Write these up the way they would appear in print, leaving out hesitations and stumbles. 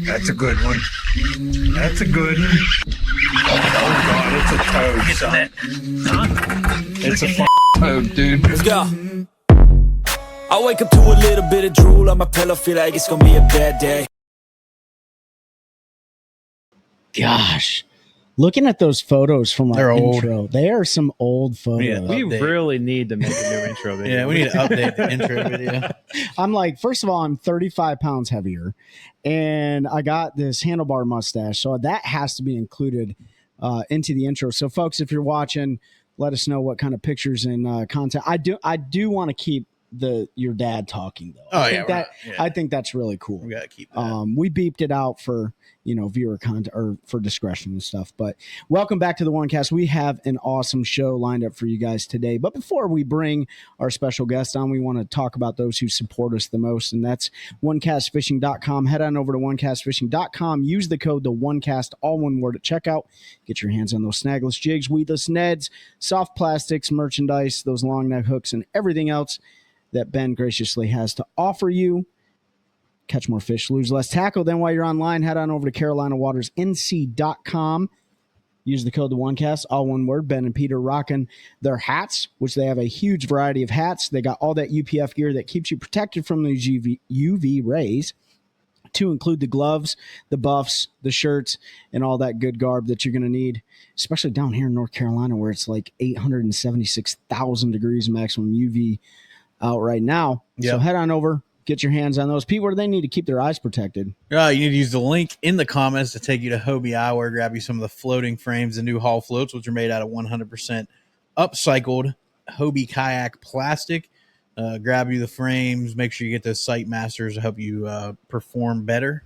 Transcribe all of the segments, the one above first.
That's a good one. That's a good one. Oh, God, it's a toad, son. It's a toad, dude. Let's go. I wake up to a little bit of drool on my pillow, feel like it's gonna be a bad day. Gosh, looking at those photos from our intro, old. they are some old photos. Yeah, We update. really need to make a new intro video. Yeah, we need to update the intro video. I'm like, first of all, I'm 35 pounds heavier, and I got this handlebar mustache, so that has to be included into the intro. So, folks, if you're watching, let us know what kind of pictures and content. I do want to keep your dad talking though. I think that's really cool. We gotta keep that. We beeped it out for viewer content or for discretion and stuff. But welcome back to the OneCast. We have an awesome show lined up for you guys today. But before we bring our special guest on, we want to talk about those who support us the most, and that's OneCastFishing.com. Head on over to OneCastFishing.com. Use the code OneCast, all one word at checkout. Get your hands on those snagless jigs, weedless Neds, soft plastics, merchandise, those long neck hooks, and everything else that Ben graciously has to offer you. Catch more fish, lose less tackle. Then while you're online, head on over to CarolinaWatersNC.com. Use the code OneCast, all one word. Ben and Peter rocking their hats, which they have a huge variety of hats. They got all that UPF gear that keeps you protected from those UV rays, to include the gloves, the buffs, the shirts, and all that good garb that you're going to need, especially down here in North Carolina where it's like 876,000 degrees maximum UV out right now. Yep. So head on over, get your hands on those. People, where do they need to keep their eyes protected? You need to use the link in the comments to take you to Hobie Eyewear, grab you some of the floating frames and new hull floats, which are made out of 100% upcycled Hobie kayak plastic. Grab you the frames. Make sure you get those sight masters to help you perform better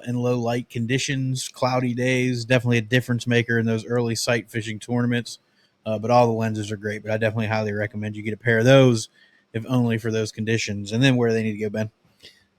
in low light conditions, cloudy days. Definitely a difference maker in those early sight fishing tournaments. But all the lenses are great. But I definitely highly recommend you get a pair of those, if only for those conditions. And then where do they need to go, Ben?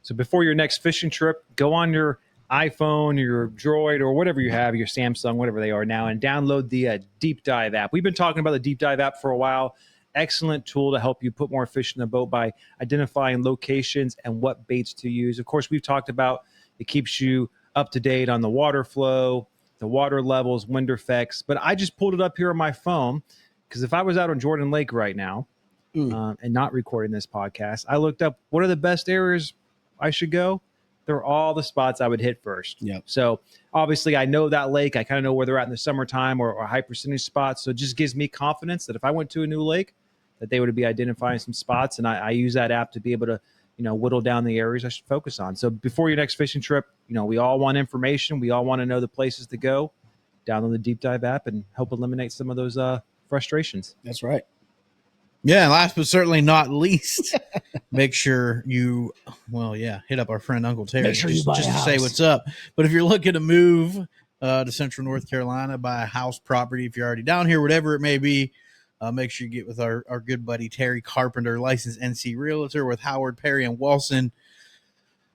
So before your next fishing trip, go on your iPhone, your Droid, or whatever you have, your Samsung, whatever they are now, and download the Deep Dive app. We've been talking about the Deep Dive app for a while. Excellent tool to help you put more fish in the boat by identifying locations and what baits to use. Of course, we've talked about it keeps you up to date on the water flow, the water levels, wind effects. But I just pulled it up here on my phone because if I was out on Jordan Lake right now, and not recording this podcast, I looked up what are the best areas I should go. They're all the spots I would hit first. Yep. So obviously I know that lake. I kind of know where they're at in the summertime or high percentage spots. So it just gives me confidence that if I went to a new lake, that they would be identifying some spots. And I use that app to be able to, whittle down the areas I should focus on. So before your next fishing trip, we all want information. We all want to know the places to go. Download the Deep Dive app and help eliminate some of those frustrations. That's right. Yeah, and last but certainly not least, make sure you, hit up our friend Uncle Terry Make sure you buy just a to say house. what's up. But if you're looking to move to Central North Carolina, buy a house property, if you're already down here, whatever it may be, make sure you get with our good buddy Terry Carpenter, licensed NC Realtor with Howard, Perry, and Wilson.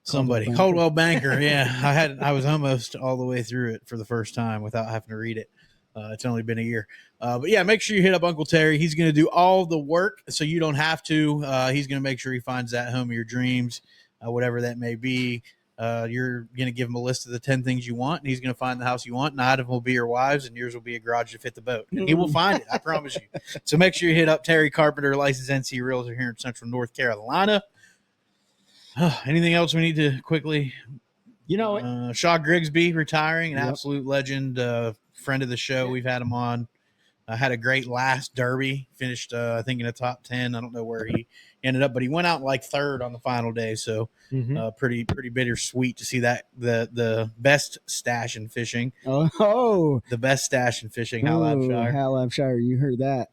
Coldwell Banker. Yeah, I was almost all the way through it for the first time without having to read it. It's only been a year. But yeah, make sure you hit up Uncle Terry. He's going to do all the work so you don't have to. He's going to make sure he finds that home of your dreams, whatever that may be. You're going to give him a list of the 10 things you want, and he's going to find the house you want. 9 of them will be your wives, and yours will be a garage to fit the boat. And he will find it, I promise you. So make sure you hit up Terry Carpenter, licensed NC Realtor here in Central North Carolina. Anything else we need to quickly? Shaw Grigsby retiring, an absolute legend, friend of the show. We've had him on. Had a great last Derby, finished I think in the top 10. I don't know where he ended up, but he went out like third on the final day. So pretty bittersweet to see that the best stash in fishing. Oh, the best stash in fishing. Halabshire, you heard that?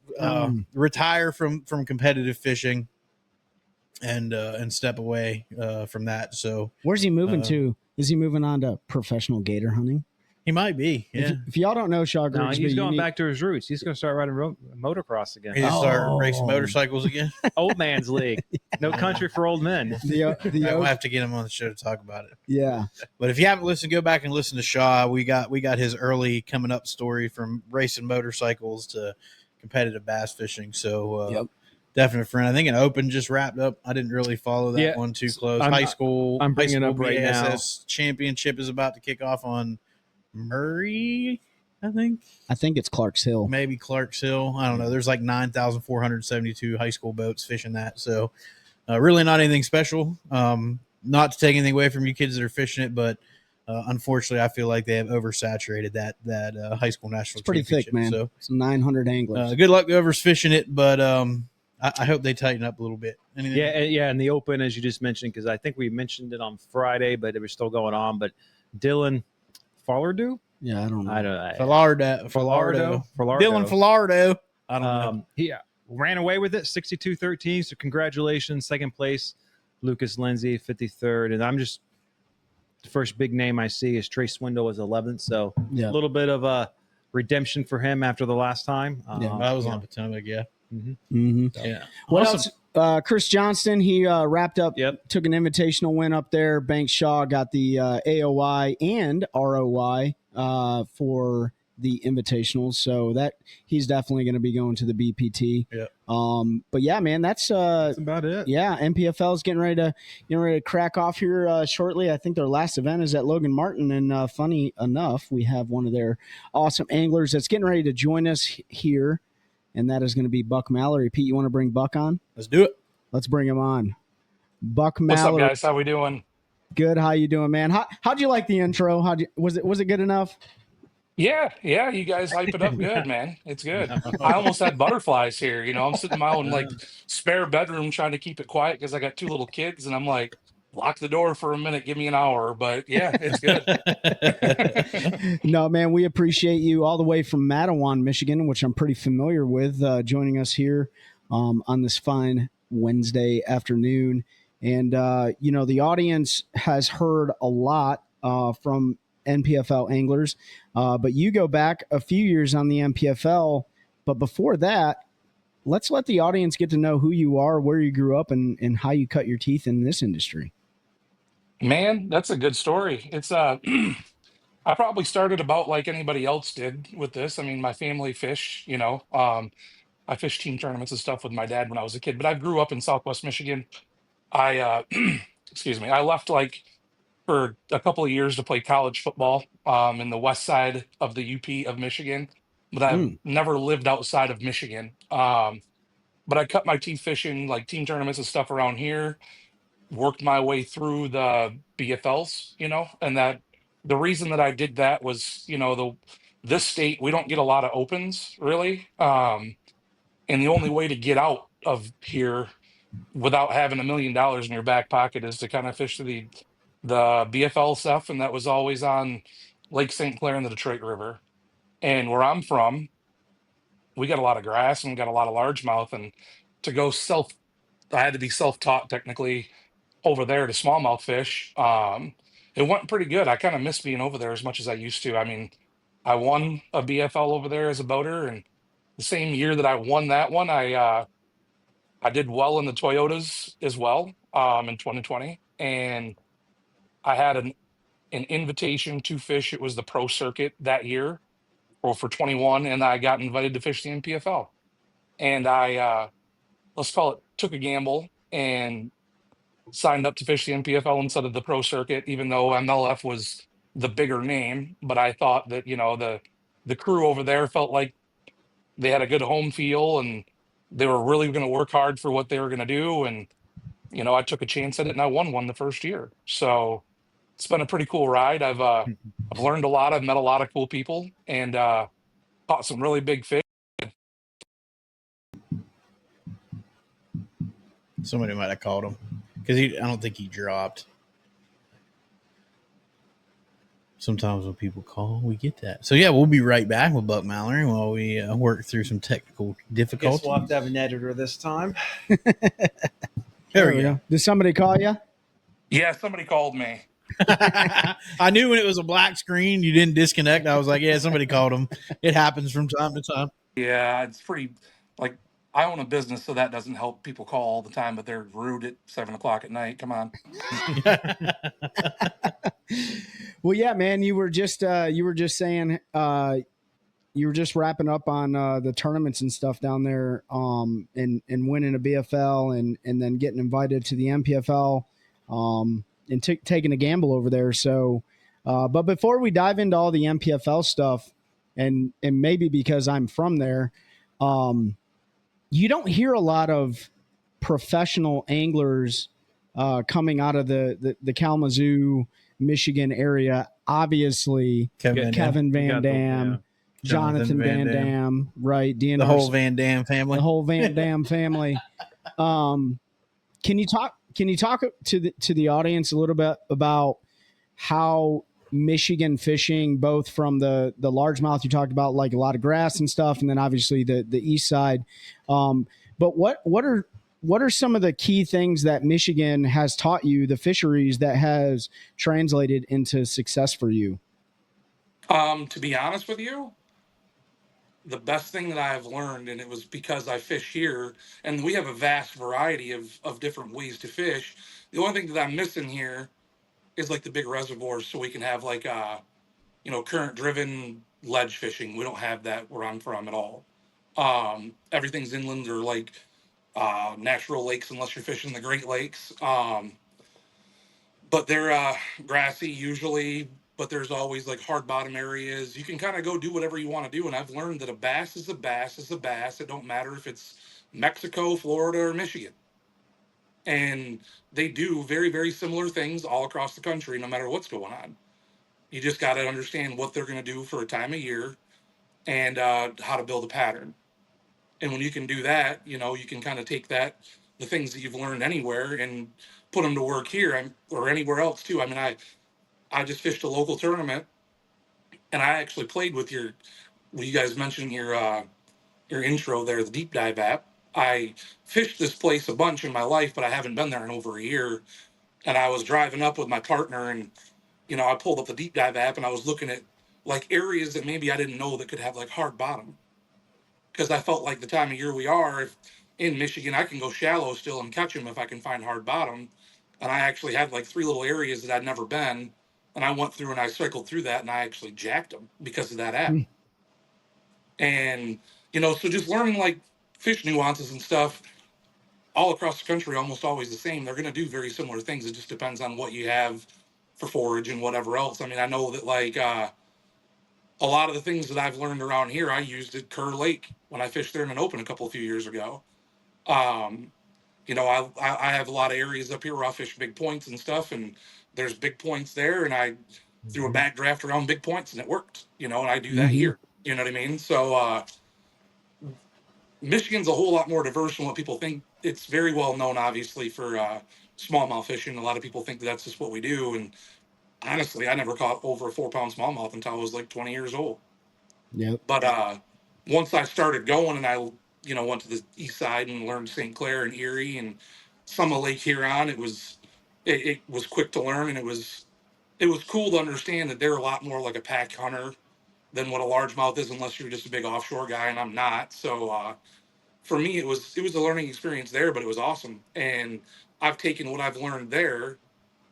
Retire from competitive fishing and step away from that. So where's he moving to? Is he moving on to professional gator hunting? He might be. Yeah. If y'all don't know Shaw Grigsby, he's going back to his roots. He's going to start riding motocross again. He's start racing motorcycles again. Old man's league. No country for old men. I'll have to get him on the show to talk about it. Yeah. But if you haven't listened, go back and listen to Shaw. We got his early coming up story from racing motorcycles to competitive bass fishing. So definite friend. I think an open just wrapped up. I didn't really follow that one too close. I'm high bringing school up right now. BASS championship is about to kick off on Murray, I think. I think it's Clark's Hill. Maybe Clark's Hill. I don't know. There's like 9,472 high school boats fishing that. So really not anything special. Not to take anything away from you kids that are fishing it, but unfortunately, I feel like they have oversaturated that high school national. It's pretty thick, man. So it's 900 anglers. Good luck to whoever's fishing it, but I hope they tighten up a little bit. Anything? Yeah, and the open, as you just mentioned, because I think we mentioned it on Friday, but it was still going on. But Dylan Fallardo? Yeah, I don't know. Fallardo. Dylan Fallardo. I don't know. He ran away with it, 62-13. So congratulations, second place, Lucas Lindsay, 53rd, and I'm just the first big name I see is Trey Swindle as 11th. So a little bit of a redemption for him after the last time. I was on Potomac. Yeah. Yeah. What else? Chris Johnston, he wrapped up, took an invitational win up there. Banks Shaw got the AOI and ROI for the invitationals. So that he's definitely going to be going to the BPT. Yeah. But yeah, man, that's about it. Yeah. NPFL is getting ready to crack off here shortly. I think their last event is at Logan Martin. And funny enough, we have one of their awesome anglers that's getting ready to join us here. And that is going to be Buck Mallory. Pete, you want to bring Buck on? Let's do it. Let's bring him on. Buck Mallory. What's up, guys? How we doing? Good. How you doing, man? How'd you like the intro? Was it good enough? Yeah. You guys hype it up good, man. It's good. I almost had butterflies here. I'm sitting in my own spare bedroom trying to keep it quiet because I got 2 little kids, and I'm like, lock the door for a minute, give me an hour. But yeah, it's good. No, man, we appreciate you all the way from Mattawan, Michigan, which I'm pretty familiar with, joining us here on this fine Wednesday afternoon. And, the audience has heard a lot from NPFL anglers, but you go back a few years on the NPFL. But before that, let's let the audience get to know who you are, where you grew up, and how you cut your teeth in this industry. Man, that's a good story. It's I probably started about like anybody else did with this. I mean, my family fish, I fished team tournaments and stuff with my dad when I was a kid, but I grew up in Southwest Michigan. I excuse me, I left for a couple of years to play college football in the west side of the UP of Michigan, but I've never lived outside of Michigan. But I cut my teeth fishing like team tournaments and stuff around here, worked my way through the BFLs, and that the reason that I did that was, this state, we don't get a lot of opens really. And the only way to get out of here without having $1 million in your back pocket is to kind of fish the BFL stuff, and that was always on Lake St. Clair and the Detroit River. And where I'm from, we got a lot of grass and we got a lot of largemouth, and I had to be self-taught technically over there to smallmouth fish. It went pretty good. I kind of miss being over there as much as I used to. I mean, I won a BFL over there as a boater, and the same year that I won that one, I did well in the Toyotas as well in 2020, and I had an invitation to fish. It was the pro circuit that year, or for 21, and I got invited to fish the NPFL. And I, let's call it, took a gamble and signed up to fish the NPFL instead of the pro circuit, even though MLF was the bigger name. But I thought that, the crew over there felt like they had a good home feel and they were really going to work hard for what they were going to do. And, I took a chance at it and I won one the first year. So it's been a pretty cool ride. I've learned a lot. I've met a lot of cool people and caught some really big fish. Somebody might have called him because I don't think he dropped. Sometimes when people call, we get that. So yeah, we'll be right back with Buck Mallory while we work through some technical difficulties. We'll have to have an editor this time. There we go. Did somebody call you? Yeah, somebody called me. I knew when it was a black screen, you didn't disconnect. I was like, yeah, somebody called him. It happens from time to time. Yeah, it's pretty, I own a business, so that doesn't help people call all the time, but they're rude at 7:00 at night. Come on. Well, yeah, man, you were just saying, you were just wrapping up on the tournaments and stuff down there, and winning a BFL and then getting invited to the NPFL, and taking a gamble over there. So, but before we dive into all the NPFL stuff, and maybe because I'm from there, you don't hear a lot of professional anglers coming out of the Kalamazoo, Michigan area. Obviously, Kevin Van Dam, Jonathan Van Dam, right? DNR, the whole Van Dam family. The whole Van Dam family. Can you talk to the audience a little bit about how Michigan fishing, both from the largemouth you talked about, like a lot of grass and stuff, and then obviously the east side. But what are some of the key things that Michigan has taught you, the fisheries that has translated into success for you? To be honest with you, the best thing that I've learned, and it was because I fish here, and we have a vast variety of different ways to fish. The only thing that I'm missing here is like the big reservoirs, so we can have like current driven ledge fishing. We don't have that where I'm from at all. Everything's inland or like natural lakes, unless you're fishing the Great Lakes. But they're grassy usually, but there's always like hard bottom areas. You can kind of go do whatever you want to do. And I've learned that a bass is a bass is a bass. It don't matter if it's Mexico, Florida, or Michigan. And they do very, very similar things all across the country, no matter what's going on. You just got to understand what they're going to do for a time of year and how to build a pattern. And when you can do that, you can kind of take the things that you've learned anywhere and put them to work here or anywhere else too. I mean, I just fished a local tournament, and I actually played with you guys mentioned your intro there, the deep dive app. I fished this place a bunch in my life, but I haven't been there in over a year. And I was driving up with my partner, and I pulled up the deep dive app, and I was looking at like areas that maybe I didn't know that could have like hard bottom, because I felt like the time of year we are in Michigan, I can go shallow still and catch them if I can find hard bottom. And I actually had like 3 little areas that I'd never been, and I went through and I circled through that, and I actually jacked them because of that app. And so just learning like fish nuances and stuff all across the country, almost always the same. They're going to do very similar things. It just depends on what you have for forage and whatever else. I mean, I know that like a lot of the things that I've learned around here, I used at Kerr Lake when I fished there in an open a few years ago. I have a lot of areas up here where I fish big points and stuff, and there's big points there, and I threw a backdraft around big points, and it worked, and I do that here. You know what I mean? So Michigan's a whole lot more diverse than what people think. It's very well known, obviously, for smallmouth fishing. A lot of people think that's just what we do, and honestly, I never caught over a 4-pound smallmouth until I was like 20 years old. Yep. But once I started going, and I went to the east side and learned St. Clair and Erie and some of Lake Huron, it was quick to learn, and it was cool to understand that they're a lot more like a pack hunter than what a largemouth is, unless you're just a big offshore guy, and I'm not. So for me, it was a learning experience there, but it was awesome. And I've taken what I've learned there,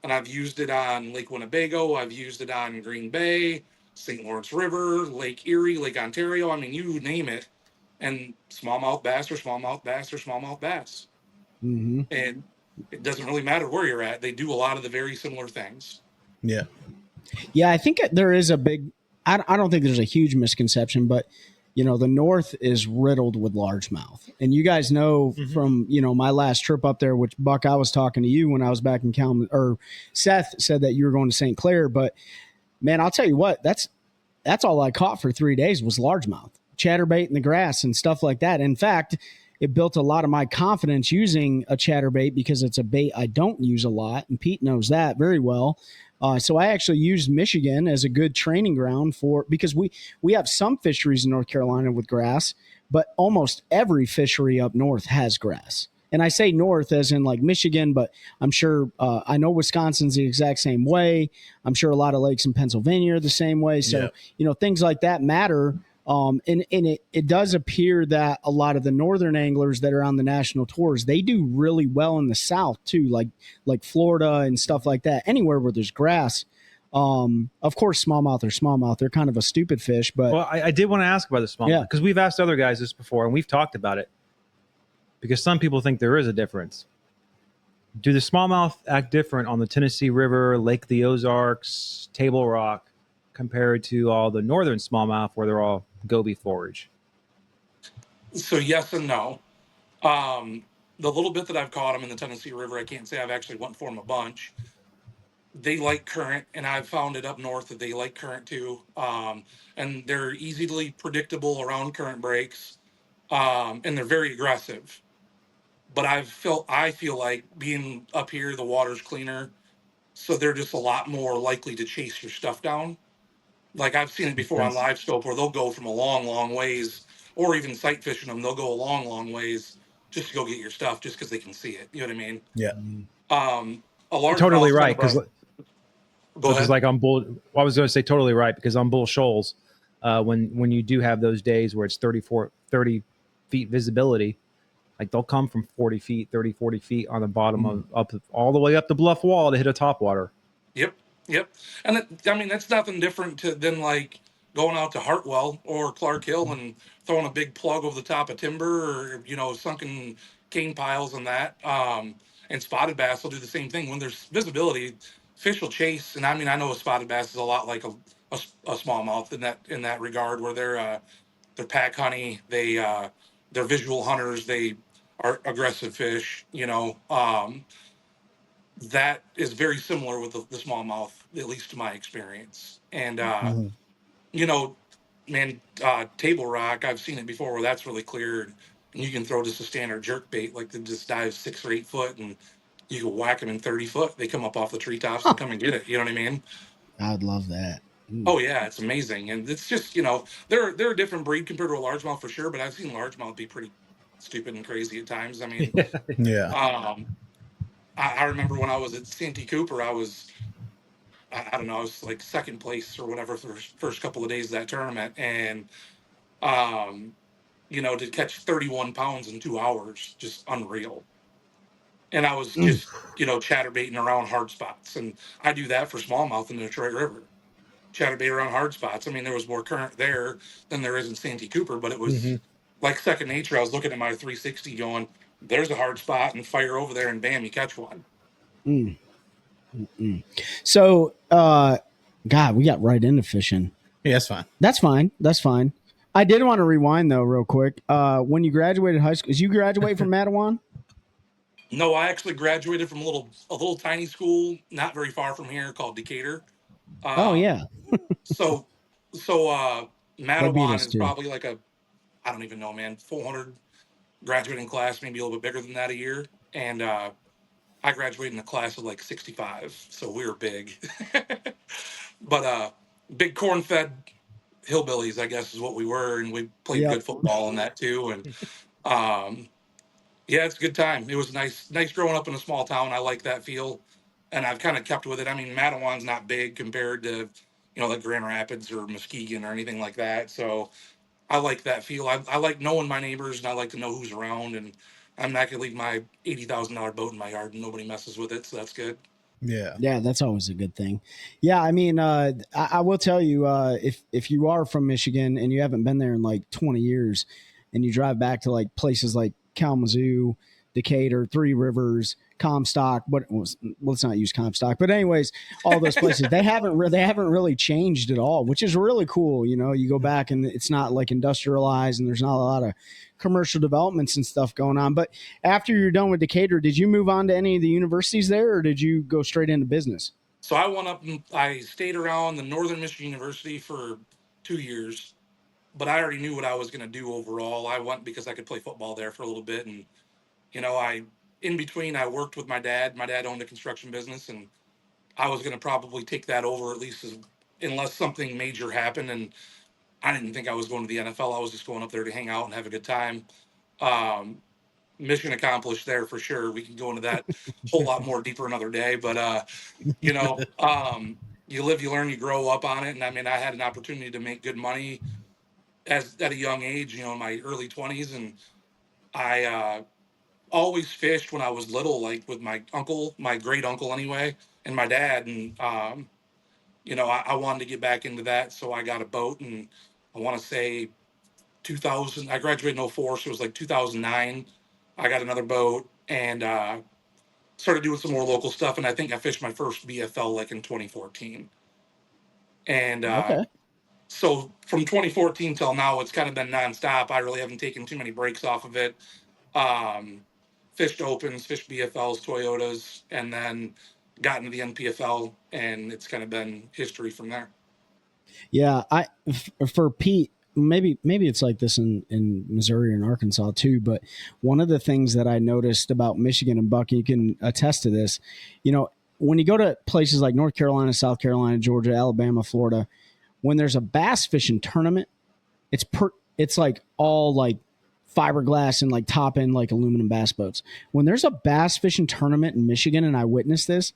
and I've used it on Lake Winnebago. I've used it on Green Bay, St. Lawrence River, Lake Erie, Lake Ontario. I mean, you name it. And smallmouth bass or smallmouth bass or smallmouth bass. Mm-hmm. And it doesn't really matter where you're at. They do a lot of the very similar things. Yeah. Yeah, I think there is a big, I don't think there's a huge misconception, but, the North is riddled with largemouth. And you guys know from, my last trip up there, which Buck, I was talking to you when I was back in Kalamazoo, or Seth said that you were going to St. Clair, but man, I'll tell you what, that's all I caught for 3 days was largemouth, chatterbait in the grass and stuff like that. In fact, it built a lot of my confidence using a chatterbait because it's a bait I don't use a lot, and Pete knows that very well. So I actually used Michigan as a good training ground because we have some fisheries in North Carolina with grass, but almost every fishery up north has grass. And I say north as in like Michigan, but I'm sure I know Wisconsin's the exact same way. I'm sure a lot of lakes in Pennsylvania are the same way. So, things like that matter. And it does appear that a lot of the northern anglers that are on the national tours, they do really well in the South too, like Florida and stuff like that, anywhere where there's grass. Of course, smallmouth are smallmouth. They're kind of a stupid fish, but Well, I did want to ask about the smallmouth Yeah. because we've asked other guys this before and we've talked about it because some people think there is a difference. Do the smallmouth act different on the Tennessee River, Lake the Ozarks, Table Rock, compared to all the northern smallmouth where they're all goby forage? So yes and no. The little bit that I've caught them in the Tennessee River, I can't say I've actually went for them a bunch. They like current, and I've found it up north that they like current too. And they're easily predictable around current breaks, and they're very aggressive. But I feel like being up here, the water's cleaner, so they're just a lot more likely to chase your stuff down. Like I've seen it before on Yes. live scope where they'll go from a long, long ways, or even sight fishing them, they'll go a long, long ways just to go get your stuff just because they can see it. You know what I mean? Yeah. A large Totally mouth right. Because go ahead. like on bull, I was going to say totally right because on bull shoals, when you do have those days where it's 30 feet visibility, like they'll come from 40 feet, 30, 40 feet on the bottom of up all the way up the bluff wall to hit a top water. Yep, yep. And I mean, that's nothing different than like going out to Hartwell or Clark Hill and throwing a big plug over the top of timber or, sunken cane piles and that. And spotted bass will do the same thing. When there's visibility, fish will chase. And I mean, I know a spotted bass is a lot like a smallmouth in that regard, where they're pack honey. They're visual hunters. They are aggressive fish, that is very similar with the smallmouth, at least to my experience. And you know, man, table rock, I've seen it before where that's really clear, and you can throw just a standard jerk bait, like they just dive 6 or 8 foot, and you can whack them in 30 foot. They come up off the treetops and come and get it. You know what I mean? I'd love that. Oh yeah, it's amazing, and it's just they're a different breed compared to a largemouth for sure. But I've seen largemouth be pretty stupid and crazy at times. I mean, Yeah. I remember when I was at Santee Cooper, I don't know, I was like second place or whatever for the first couple of days of that tournament, and to catch 31 pounds in 2 hours, just unreal. And I was just chatterbaiting around hard spots, and I do that for smallmouth in the Detroit River. Chatterbait around hard spots. I mean, there was more current there than there is in Santee Cooper, but it was like second nature. I was looking at my 360 going, there's a hard spot, and fire over there, and bam, you catch one. So, God, we got right into fishing. Yeah, that's fine. That's fine. That's fine. I did want to rewind though, real quick. When you graduated high school, did you graduate from Mattawan? No, I actually graduated from a little tiny school not very far from here called Decatur. Oh Um, yeah, so they beat Mattawan us is too. probably like I don't even know, man, 400 graduating class, maybe a little bit bigger than that a year. And I graduated in a class of like 65, so we were big. But big corn-fed hillbillies, I guess, is what we were, and we played Yep. good football in that too. And um, yeah, it's a good time. It was nice growing up in a small town. I like that feel, and I've kind of kept with it. I mean, Mattawan's not big compared to, like Grand Rapids or Muskegon or anything like that. So I like that feel. I like knowing my neighbors, and I like to know who's around. And I'm not gonna leave my $80,000 boat in my yard and nobody messes with it. So that's good. Yeah. Yeah, that's always a good thing. Yeah, I mean, I will tell you, if you are from Michigan and you haven't been there in like 20 years, and you drive back to like places like Kalamazoo, Decatur, Three Rivers, Comstock, let's not use Comstock, but anyways, all those places they haven't really changed at all, which is really cool. You go back and it's not like industrialized, and there's not a lot of commercial developments and stuff going on. But after you're done with Decatur, did you move on to any of the universities there, or did you go straight into business? So I went up and I stayed around the Northern Michigan University for 2 years, but I already knew what I was going to do overall. I went because I could play football there for a little bit, and in between I worked with my dad. My dad owned a construction business, and I was going to probably take that over at least unless something major happened. And I didn't think I was going to the NFL. I was just going up there to hang out and have a good time. Um, Mission accomplished there for sure. We can go into that whole lot more deeper another day, but you live, you learn, you grow up on it. And I mean, I had an opportunity to make good money at a young age, in my early 20s, and I always fished when I was little, like with my uncle, my great uncle anyway, and my dad. And I wanted to get back into that. So I got a boat, and I want to say 2000, I graduated in '04. So it was like 2009. I got another boat and started doing some more local stuff. And I think I fished my first BFL like in 2014. And Okay. so from 2014 till now, it's kind of been nonstop. I really haven't taken too many breaks off of it. Um, Fished opens, fished BFLs, Toyotas, and then got into the NPFL, and it's kind of been history from there. Yeah, for Pete, maybe it's like this in Missouri and Arkansas too. But one of the things that I noticed about Michigan, and Buck, you can attest to this. When you go to places like North Carolina, South Carolina, Georgia, Alabama, Florida, when there's a bass fishing tournament, it's like all like fiberglass and like top end like aluminum bass boats. When there's a bass fishing tournament in Michigan, and I witnessed this,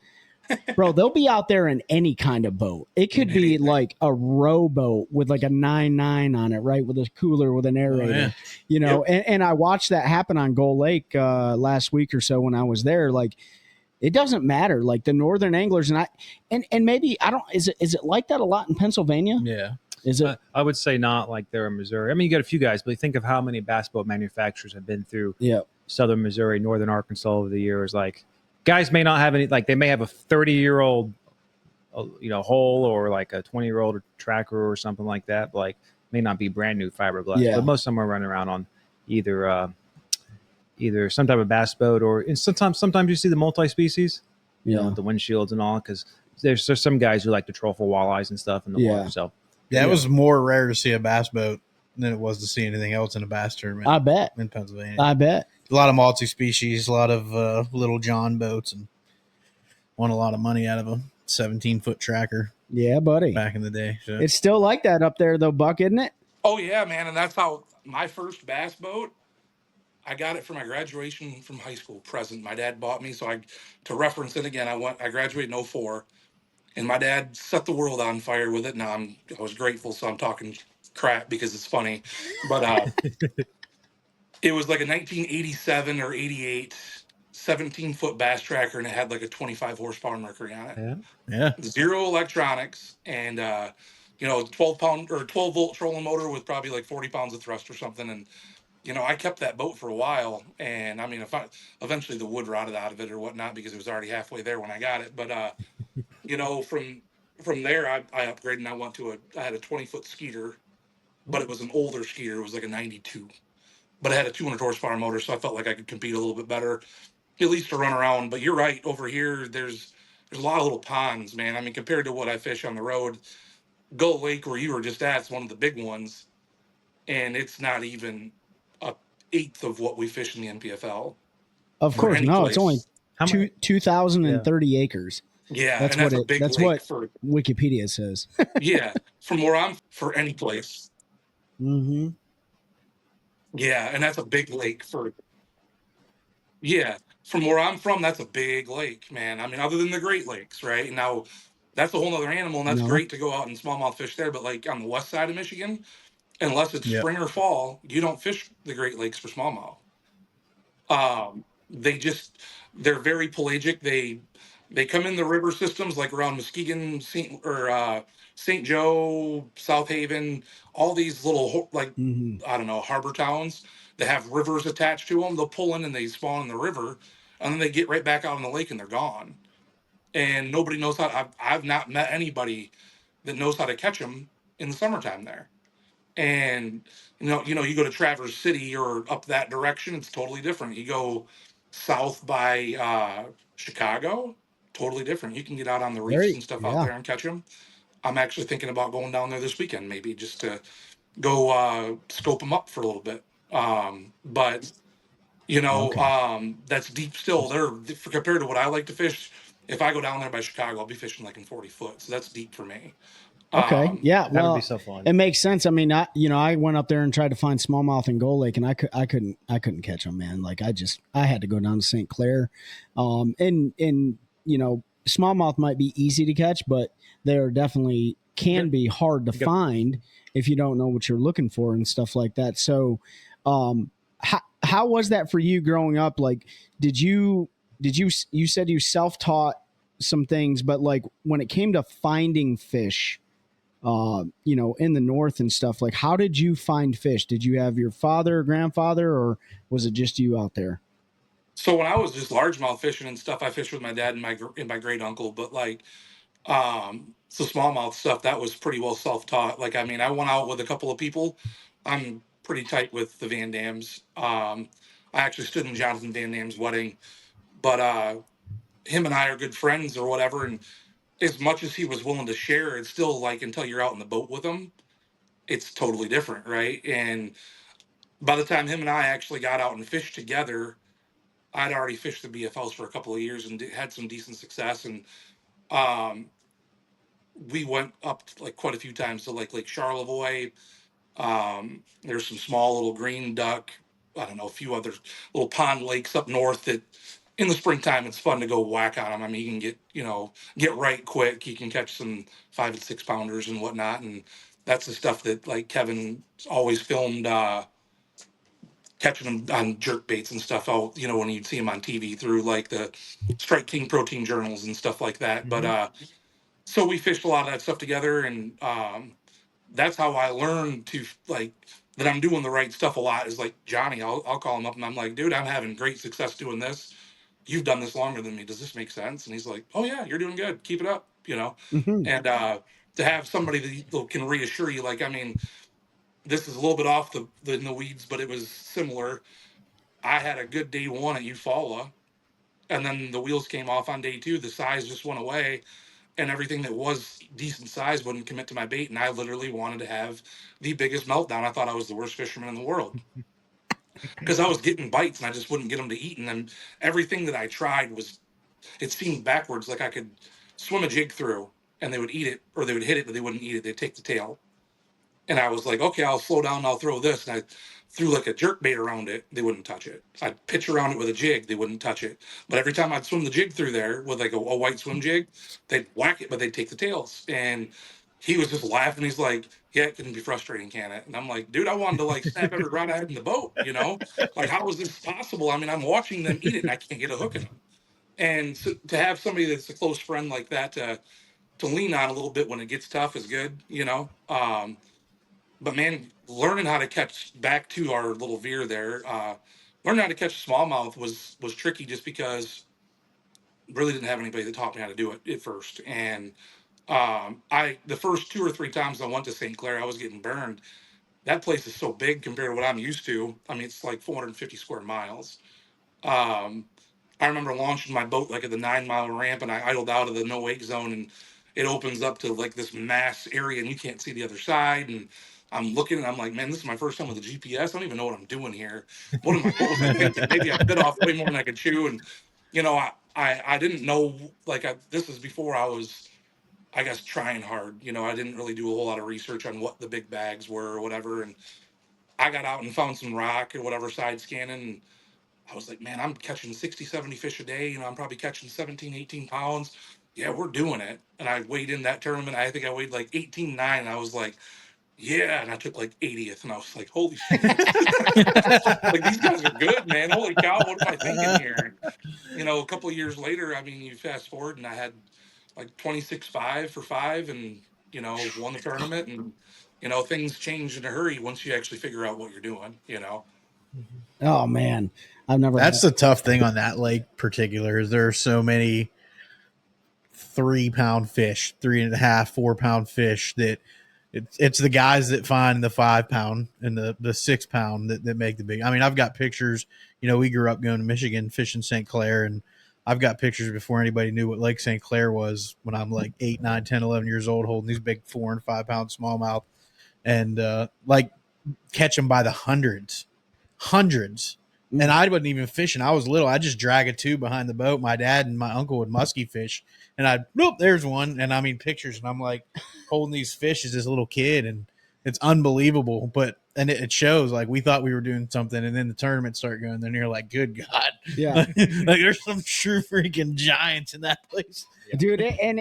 bro, they'll be out there in any kind of boat. It could be like a rowboat with like a 9.9 on it, right? With a cooler with an aerator, Yep. and I watched that happen on Gull Lake last week or so when I was there. Like, it doesn't matter. Like the northern anglers, and maybe I don't. Is it like that a lot in Pennsylvania? Yeah. Is it? I would say not like there in Missouri. I mean, you got a few guys, but think of how many bass boat manufacturers have been through southern Missouri, northern Arkansas over the years. Like, guys may not have any, like they may have a 30-year-old, hull or like a 20-year-old tracker or something like that. But like, may not be brand new fiberglass. Yeah. But most of them are running around on either some type of bass boat, or and sometimes you see the multi-species, with the windshields and all, because there's some guys who like to troll for walleyes and stuff in the water. So it was more rare to see a bass boat than it was to see anything else in a bass tournament. I bet in Pennsylvania. I bet a lot of multi-species, a lot of little John boats, and won a lot of money out of a 17-foot tracker. Yeah, buddy. Back in the day, so. It's still like that up there, though, Buck, isn't it? Oh yeah, man, and that's how my first bass boat. I got it for my graduation from high school present. My dad bought me, so to reference it again, I graduated in '04, and my dad set the world on fire with it. Now I was grateful, so I'm talking crap because it's funny, but it was like a 1987 or 88 17-foot bass tracker, and it had like a 25 horsepower Mercury on it. Yeah. Zero electronics, and 12-pound or 12-volt trolling motor with probably like 40 pounds of thrust or something. And I kept that boat for a while, and I mean, eventually the wood rotted out of it or whatnot because it was already halfway there when I got it. But from there, I upgraded and I had a 20-foot Skeeter, but it was an older Skeeter. It was like a 92, but it had a 200 horsepower motor, so I felt like I could compete a little bit better, at least to run around. But you're right, over here there's a lot of little ponds, man. I mean, compared to what I fish on the road, Gull Lake, where you were just at, is one of the big ones, and it's not even a eighth of what we fish in the NPFL. Of course, no. It's only 2,030 acres. Yeah, that's what Wikipedia says. Yeah, from where I'm for any place. Mm-hmm. Yeah, and that's a big lake for. Yeah, from where I'm from, that's a big lake, man. I mean, other than the Great Lakes, right? Now, that's a whole other animal, and that's great to go out and smallmouth fish there. But like on the west side of Michigan, unless it's spring or fall, you don't fish the Great Lakes for smallmouth. They're very pelagic. They come in the river systems like around Muskegon, St. Joe, South Haven, all these little I don't know, harbor towns that have rivers attached to them. They'll pull in and they spawn in the river, and then they get right back out in the lake and they're gone. And nobody knows how. I've not met anybody that knows how to catch them in the summertime there. And you go to Traverse City or up that direction, it's totally different. You go south by Chicago, totally different. You can get out on the reefs and stuff out there and catch them. I'm actually thinking about going down there this weekend, maybe just to go scope them up for a little bit. But that's deep still. Compared to what I like to fish, if I go down there by Chicago, I'll be fishing like in 40 foot. So that's deep for me. Okay. Yeah. That would be so fun. It makes sense. I mean, I went up there and tried to find smallmouth in Gull Lake, and I couldn't catch them, man. Like I had to go down to St. Clair. And smallmouth might be easy to catch, but they are definitely can be hard to find if you don't know what you're looking for and stuff like that. So, how was that for you growing up? Like, you said you self-taught some things, but like when it came to finding fish, in the north and stuff, like how did you find fish? Did you have your father or grandfather, or was it just you out there? So when I was just largemouth fishing and stuff, I fished with my dad and my great uncle. But like, so smallmouth stuff that was pretty well self taught. Like, I mean, I went out with a couple of people. I'm pretty tight with the Van Dams. I actually stood in Jonathan Van Dam's wedding, but him and I are good friends or whatever. And as much as he was willing to share, it's still like until you're out in the boat with him, it's totally different, right? And by the time him and I actually got out and fished together, I'd already fished the BFLs for a couple of years and had some decent success. And um, we went up like quite a few times to like Lake Charlevoix. There's some small little green duck. I don't know, a few other little pond lakes up north that in the springtime it's fun to go whack on them. I mean, you can get right quick. You can catch some 5 and 6 pounders and whatnot, and that's the stuff that like Kevin always filmed. Catching them on jerk baits and stuff. When you'd see them on TV through like the Strike King protein journals and stuff like that. But so we fished a lot of that stuff together, and that's how I learned to like that I'm doing the right stuff a lot. Is like Johnny, I'll call him up and I'm like, dude, I'm having great success doing this. You've done this longer than me. Does this make sense? And he's like, oh yeah, you're doing good. Keep it up. Mm-hmm. And to have somebody that can reassure you, like, I mean, this is a little bit off in the weeds, but it was similar. I had a good day one at Eufaula, and then the wheels came off on day two. The size just went away, and everything that was decent size wouldn't commit to my bait. And I literally wanted to have the biggest meltdown. I thought I was the worst fisherman in the world because I was getting bites and I just wouldn't get them to eat. And then everything that I tried it seemed backwards. Like I could swim a jig through and they would eat it, or they would hit it, but they wouldn't eat it. They'd take the tail. And I was like, okay, I'll slow down and I'll throw this. And I threw like a jerk bait around it. They wouldn't touch it. I'd pitch around it with a jig. They wouldn't touch it. But every time I'd swim the jig through there with like a white swim jig, they'd whack it, but they'd take the tails. And he was just laughing. He's like, yeah, it can be frustrating, can it? And I'm like, dude, I wanted to like snap every rod I had in the boat. Like, how is this possible? I mean, I'm watching them eat it and I can't get a hook in them. And so, to have somebody that's a close friend like that to lean on a little bit when it gets tough is good. But man, learning how to catch, back to our little veer there, learning how to catch smallmouth was tricky just because really didn't have anybody that taught me how to do it at first. And the first 2 or 3 times I went to St. Clair, I was getting burned. That place is so big compared to what I'm used to. I mean, it's like 450 square miles. Um, I remember launching my boat like at the 9 mile ramp, and I idled out of the no wake zone, and it opens up to like this mass area, and you can't see the other side. And I'm looking, and I'm like, man, this is my first time with a GPS. I don't even know what I'm doing here. What was I thinking? Maybe I bit off way more than I could chew, and I didn't know. Like, this was before I was, I guess, trying hard. I didn't really do a whole lot of research on what the big bags were or whatever, and I got out and found some rock or whatever side scanning, and I was like, man, I'm catching 60, 70 fish a day. I'm probably catching 17, 18 pounds. Yeah, we're doing it. And I weighed in that tournament. I think I weighed like 18.9. And I was like, yeah. And I took like 80th. And I was like, holy shit. Like, these guys are good, man. Holy cow. What am I thinking here? A couple of years later, I mean, you fast forward and I had like 26.5 for 5 and, won the tournament. And, things change in a hurry once you actually figure out what you're doing. Oh man, I've never. That's the tough thing on that lake particular is there are so many 3-pound fish, 3.5, 4-pound fish that it's the guys that find the 5-pound and the 6-pound that make the big. I mean, I've got pictures. We grew up going to Michigan fishing St. Clair, and I've got pictures before anybody knew what Lake St. Clair was when I'm like 8, 9, 10, 11 years old, holding these big 4 and 5-pound smallmouth, and like catch them by the hundreds. And I wasn't even fishing. I was little. I just drag a tube behind the boat. My dad and my uncle would musky fish, and there's one. And I mean pictures, and I'm like holding these fish as this little kid, and it's unbelievable. And it shows like we thought we were doing something, and then the tournament started going. Then you're like, good God, Yeah. like there's some true freaking giants in that place, dude. And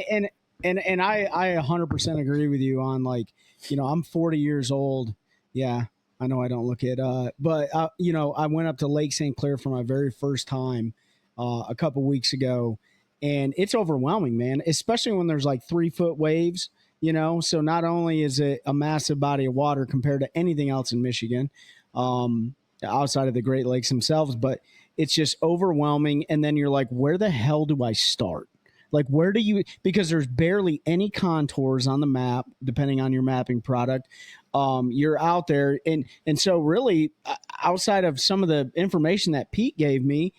I 100% agree with you on like, I'm 40 years old. Yeah. I know I don't look it, but I went up to Lake St. Clair for my very first time a couple weeks ago, and it's overwhelming, man, especially when there's like 3-foot waves, so not only is it a massive body of water compared to anything else in Michigan, outside of the Great Lakes themselves, but it's just overwhelming. And then you're like, where the hell do I start? Like, where do you, because there's barely any contours on the map, depending on your mapping product. You're out there. And so really, outside of some of the information that Pete gave me,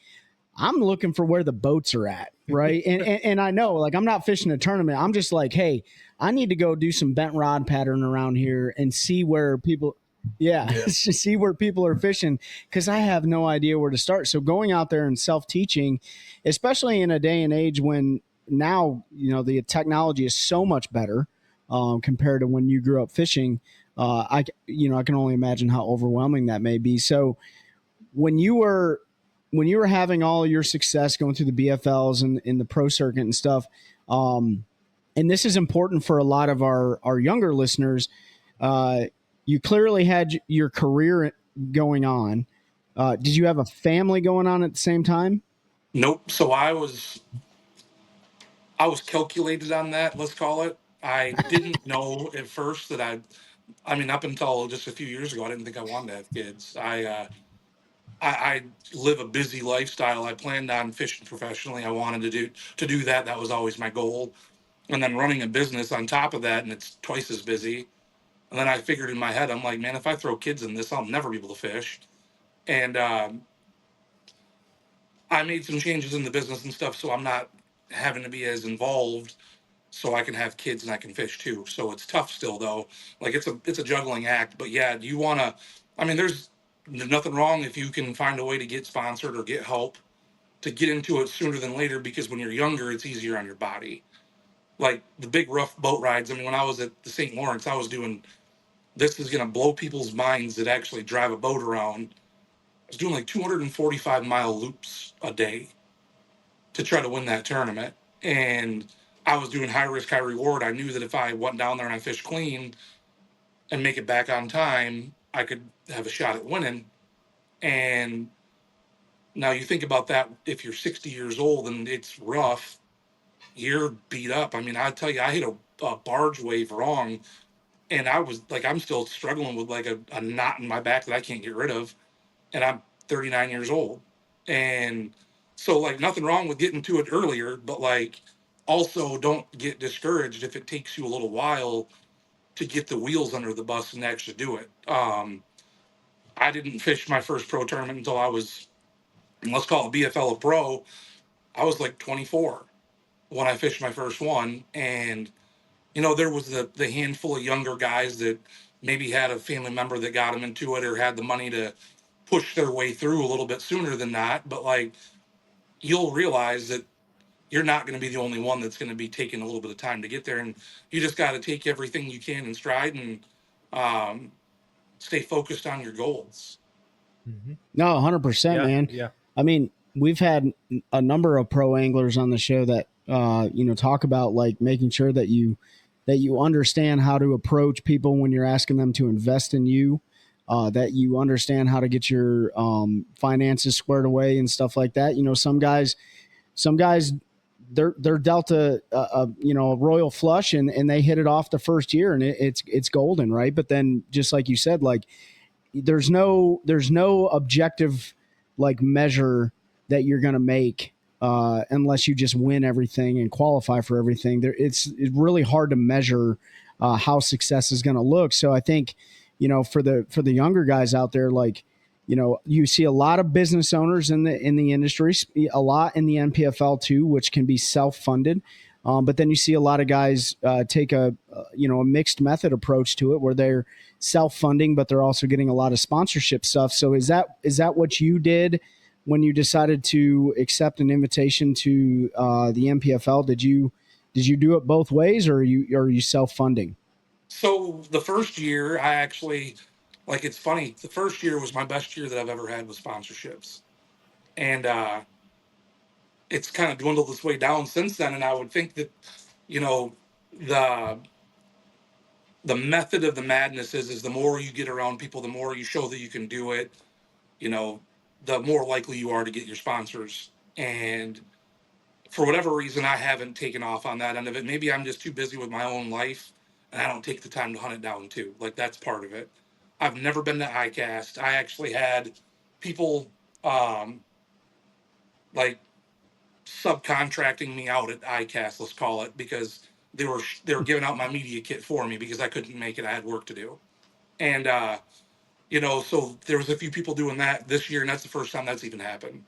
I'm looking for where the boats are at. Right. And I know, like, I'm not fishing a tournament. I'm just like, hey, I need to go do some bent rod pattern around here and see where people, see where people are fishing, because I have no idea where to start. So going out there and self-teaching, especially in a day and age when now, the technology is so much better compared to when you grew up fishing. I can only imagine how overwhelming that may be. So when you were having all your success going through the BFLs and in the pro circuit and stuff, and this is important for a lot of our younger listeners, you clearly had your career going on. Did you have a family going on at the same time? Nope. So I was calculated on that, let's call it. I didn't know at first that I mean, up until just a few years ago, I didn't think I wanted to have kids. I live a busy lifestyle. I planned on fishing professionally. I wanted to do that. That was always my goal. And then running a business on top of that, and it's twice as busy. And then I figured in my head, I'm like, man, if I throw kids in this, I'll never be able to fish. And I made some changes in the business and stuff, so I'm not having to be as involved, so I can have kids and I can fish too. So it's tough still, though. Like, it's a juggling act. But yeah, you want to. I mean, there's nothing wrong if you can find a way to get sponsored or get help to get into it sooner than later, because when you're younger, it's easier on your body. Like the big rough boat rides. I mean, when I was at the St. Lawrence, I was doing, this is going to blow people's minds that actually drive a boat around. I was doing like 245-mile loops a day to try to win that tournament. And I was doing high risk, high reward. I knew that if I went down there and I fished clean and make it back on time, I could have a shot at winning. And now you think about that, if you're 60 years old and it's rough, you're beat up. I mean, I tell you, I hit a barge wave wrong, and I was like, I'm still struggling with like a knot in my back that I can't get rid of. And I'm 39 years old. And so, like, nothing wrong with getting to it earlier, but like, also don't get discouraged if it takes you a little while to get the wheels under the bus and actually do it. I didn't fish my first pro tournament until I was, let's call it BFL a pro. I was like 24 when I fished my first one. And, there was the handful of younger guys that maybe had a family member that got them into it or had the money to push their way through a little bit sooner than that. But like, you'll realize that you're not going to be the only one that's going to be taking a little bit of time to get there. And you just got to take everything you can in stride and stay focused on your goals. No, 100%, man. Yeah. I mean, we've had a number of pro anglers on the show that talk about like making sure that you understand how to approach people when you're asking them to invest in you, that you understand how to get your finances squared away and stuff like that. Some guys they're dealt a royal flush and they hit it off the first year and it's golden, right? But then just like you said, like there's no objective like measure that you're going to make unless you just win everything and qualify for everything. It's really hard to measure how success is going to look. So I think, for the younger guys out there, like, you see a lot of business owners in the industry, a lot in the NPFL too, which can be self-funded. But then you see a lot of guys take a mixed method approach to it where they're self-funding, but they're also getting a lot of sponsorship stuff. So is that what you did when you decided to accept an invitation to the NPFL? Did you do it both ways, or are you self-funding? So the first year, I actually, like, it's funny. The first year was my best year that I've ever had with sponsorships. And it's kind of dwindled its way down since then. And I would think that, the method of the madness is the more you get around people, the more you show that you can do it, the more likely you are to get your sponsors. And for whatever reason, I haven't taken off on that end of it. Maybe I'm just too busy with my own life and I don't take the time to hunt it down too. Like that's part of it. I've never been to ICAST. I actually had people um, like subcontracting me out at ICAST, let's call it, because they were giving out my media kit for me because I couldn't make it. I had work to do. And so there was a few people doing that this year, and that's the first time that's even happened.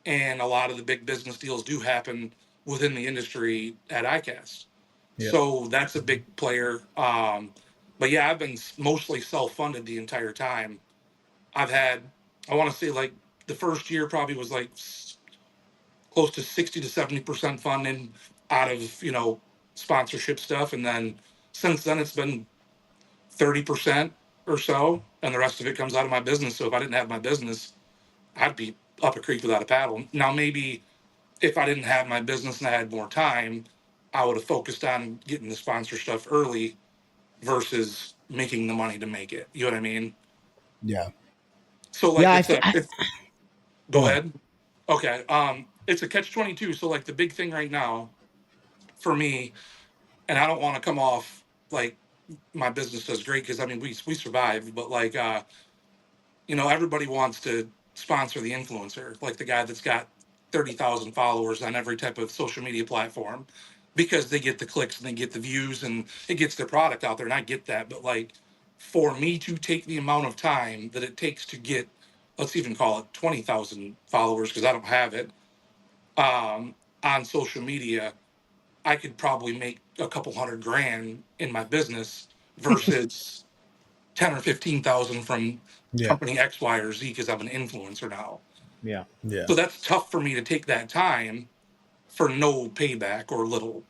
And a lot of the big business deals do happen within the industry at ICAST. Yep. So that's a big player. But yeah, I've been mostly self-funded the entire time. I've had, I want to say like the first year probably was like close to 60 to 70% funding out of, sponsorship stuff. And then since then it's been 30% or so. And the rest of it comes out of my business. So if I didn't have my business, I'd be up a creek without a paddle. Now, maybe if I didn't have my business and I had more time, I would have focused on getting the sponsor stuff early versus making the money to make it. You know what I mean? Yeah. So like Yeah. go ahead. Okay. It's a catch-22. So like the big thing right now for me, and I don't want to come off like my business does great because I mean we survive, but like everybody wants to sponsor the influencer, like the guy that's got 30,000 followers on every type of social media platform because they get the clicks and they get the views and it gets their product out there. And I get that. But like for me to take the amount of time that it takes to get, let's even call it 20,000 followers, because I don't have it, on social media, I could probably make a couple hundred grand in my business versus 10 or 15,000 from Yeah. company X, Y, or Z because I'm an influencer now. Yeah. Yeah. So that's tough for me to take that time for no payback or little.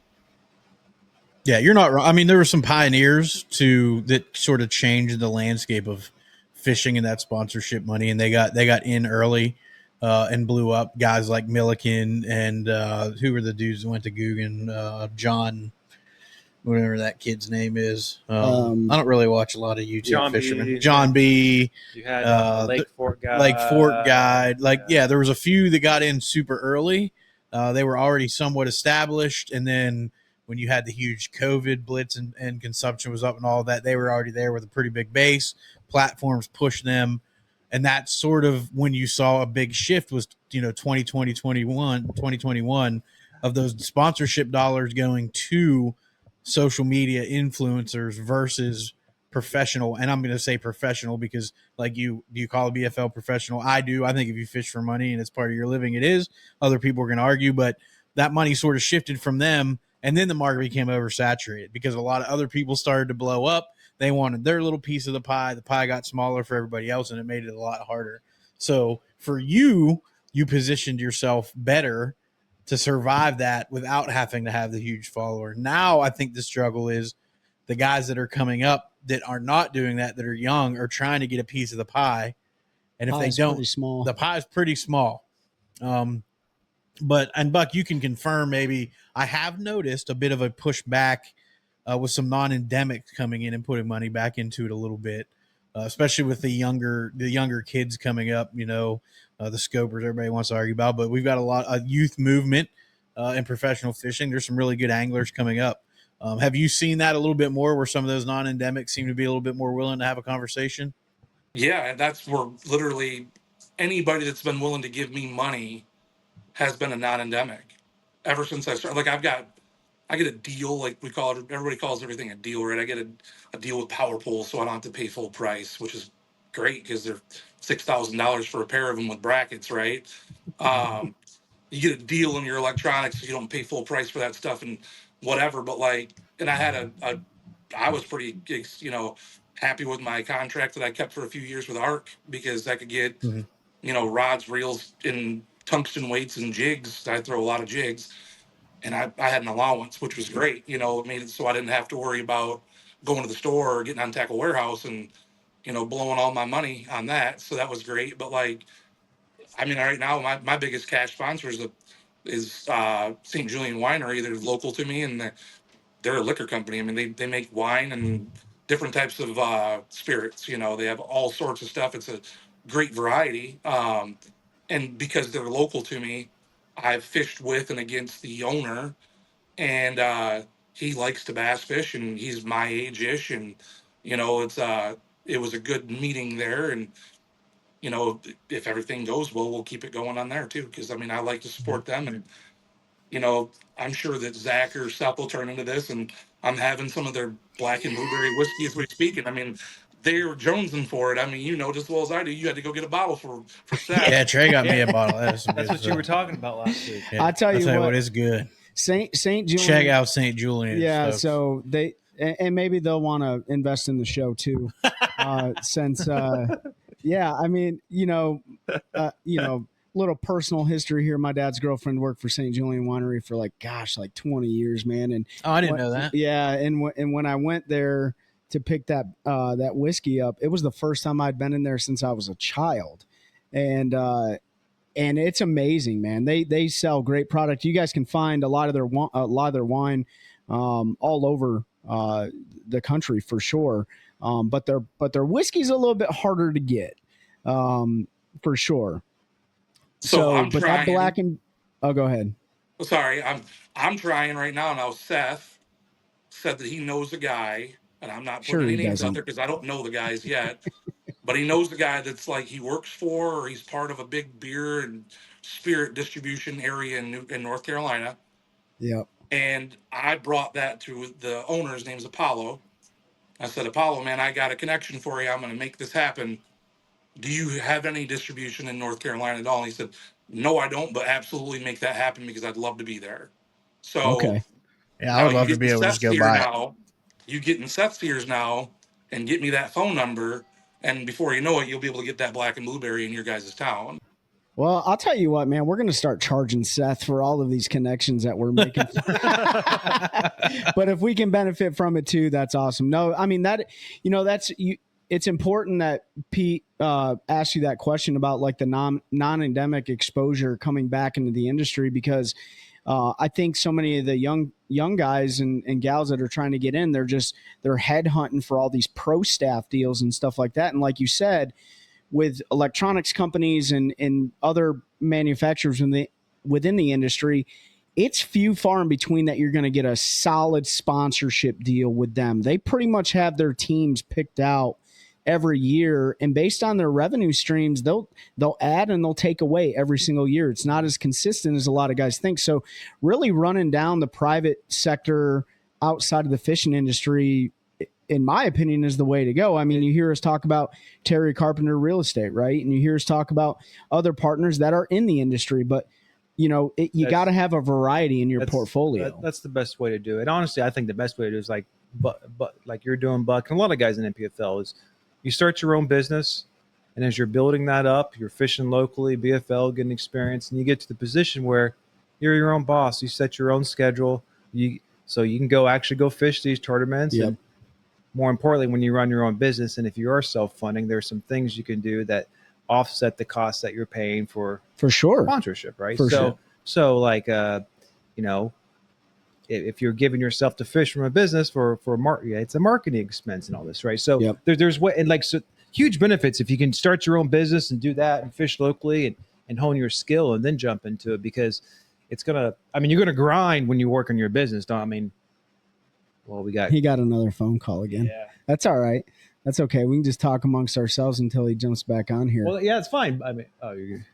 Yeah, you're not wrong. I mean, there were some pioneers that sort of changed the landscape of fishing and that sponsorship money, and they got in early and blew up. Guys like Milliken and who were the dudes that went to Guggen? John, whatever that kid's name is. I don't really watch a lot of YouTube John fishermen. B. John B. You had The Lake Fork Guide. There was a few that got in super early. They were already somewhat established, and then when you had the huge COVID blitz and consumption was up and all that, they were already there with a pretty big base. Platforms pushed them, and that's sort of when you saw a big shift was 2021 of those sponsorship dollars going to social media influencers versus professional. And I'm going to say professional because like do you call a BFL professional? I do. I think if you fish for money and it's part of your living, it is. Other people are going to argue, but that money sort of shifted from them. And then the market became oversaturated because a lot of other people started to blow up. They wanted their little piece of the pie. The pie got smaller for everybody else, and it made it a lot harder. So for you positioned yourself better to survive that without having to have the huge follower. Now I think the struggle is the guys that are coming up that are not doing that are young, are trying to get a piece of the pie. And if they don't, the pie is pretty small. But Buck, you can confirm, maybe I have noticed a bit of a pushback with some non-endemics coming in and putting money back into it a little bit, especially with the younger kids coming up. The scopers everybody wants to argue about, but we've got a lot of youth movement in professional fishing. There's some really good anglers coming up. Have you seen that a little bit more, where some of those non-endemics seem to be a little bit more willing to have a conversation? Yeah, and that's where literally anybody that's been willing to give me money has been a non-endemic ever since I started. Like I get a deal, like we call it. Everybody calls everything a deal, right? I get a deal with Power Pool, so I don't have to pay full price, which is great because they're $6,000 for a pair of them with brackets, right? You get a deal in your electronics, so you don't pay full price for that stuff and whatever. But like, and I had I was pretty, happy with my contract that I kept for a few years with ARC because I could get, rods, reels, and tungsten weights and jigs. I throw a lot of jigs, and I had an allowance, which was great. It made it so I didn't have to worry about going to the store or getting on Tackle Warehouse and, blowing all my money on that. So that was great. But like, I mean, right now my biggest cash sponsor is St. Julian Winery. They're local to me, and they're a liquor company. I mean, they make wine and different types of spirits. They have all sorts of stuff. It's a great variety. And because they're local to me, I've fished with and against the owner, and he likes to bass fish, and he's my age-ish, and it was a good meeting there, and if everything goes well, we'll keep it going on there too, because I mean I like to support them, and I'm sure that Zach or Seth will turn into this, and I'm having some of their black and blueberry whiskey as we speak, and I mean they were jonesing for it. I mean, just as well as I do, you had to go get a bottle for Seth. Yeah, Trey got me a bottle. That's what you were talking about last week. Yeah, I'll tell you what, it's good. Saint Julian. Check out St. Julian. Yeah, folks. so and maybe they'll want to invest in the show too, since yeah, I mean, little personal history here. My dad's girlfriend worked for St. Julian Winery for like 20 years, man. And I didn't know that. Yeah, and when I went there to pick that whiskey up, it was the first time I'd been in there since I was a child, and it's amazing, man. They sell great product. You guys can find a lot of their wine all over the country for sure. But their whiskey's a little bit harder to get, for sure. So I'm but trying. that black and go ahead. Sorry, I'm trying right now. Now Seth said that he knows a guy, and I'm not putting any names out there because I don't know the guys yet. But he knows the guy that's like he works for, or he's part of a big beer and spirit distribution area in North Carolina. Yep. And I brought that to the owner. His name's Apollo. I said, Apollo, man, I got a connection for you. I'm going to make this happen. Do you have any distribution in North Carolina at all? And he said, no, I don't, but absolutely make that happen because I'd love to be there. So, okay. Yeah, I would love to be able to just go buy it. You get in Seth's ears now and get me that phone number. And before you know it, you'll be able to get that black and blueberry in your guys' town. Well, I'll tell you what, man, we're going to start charging Seth for all of these connections that we're making. But if we can benefit from it too, that's awesome. No, I mean it's important that Pete asked you that question about like the non-endemic exposure coming back into the industry, because I think so many of the young guys and gals that are trying to get in, they're headhunting for all these pro staff deals and stuff like that. And like you said, with electronics companies and other manufacturers within the industry, it's few far in between that you're going to get a solid sponsorship deal with them. They pretty much have their teams picked out every year, and based on their revenue streams, they'll add and they'll take away every single year. It's not as consistent as a lot of guys think. So really running down the private sector outside of the fishing industry, in my opinion, is the way to go. I mean, you hear us talk about Terry Carpenter Real Estate, right? And you hear us talk about other partners that are in the industry, but you got to have a variety in your portfolio. That's the best way to do it. Honestly, I think the best way to do it is like you're doing, Buck, and a lot of guys in NPFL is you start your own business, and as you're building that up, you're fishing locally, BFL, getting experience, and you get to the position where you're your own boss. You set your own schedule, so you can go fish these tournaments. Yep. And more importantly, when you run your own business, and if you are self-funding, there's some things you can do that offset the costs that you're paying for sure sponsorship, right? Sure. So like if you're giving yourself to fish from a business for it's a marketing expense and all this, right? So yep. there's what, and like, so huge benefits if you can start your own business and do that and fish locally and hone your skill and then jump into it, because you're gonna grind when you work on your business. He got another phone call again. Yeah. That's all right. That's okay. We can just talk amongst ourselves until he jumps back on here. Well, yeah, it's fine. I mean, you're good.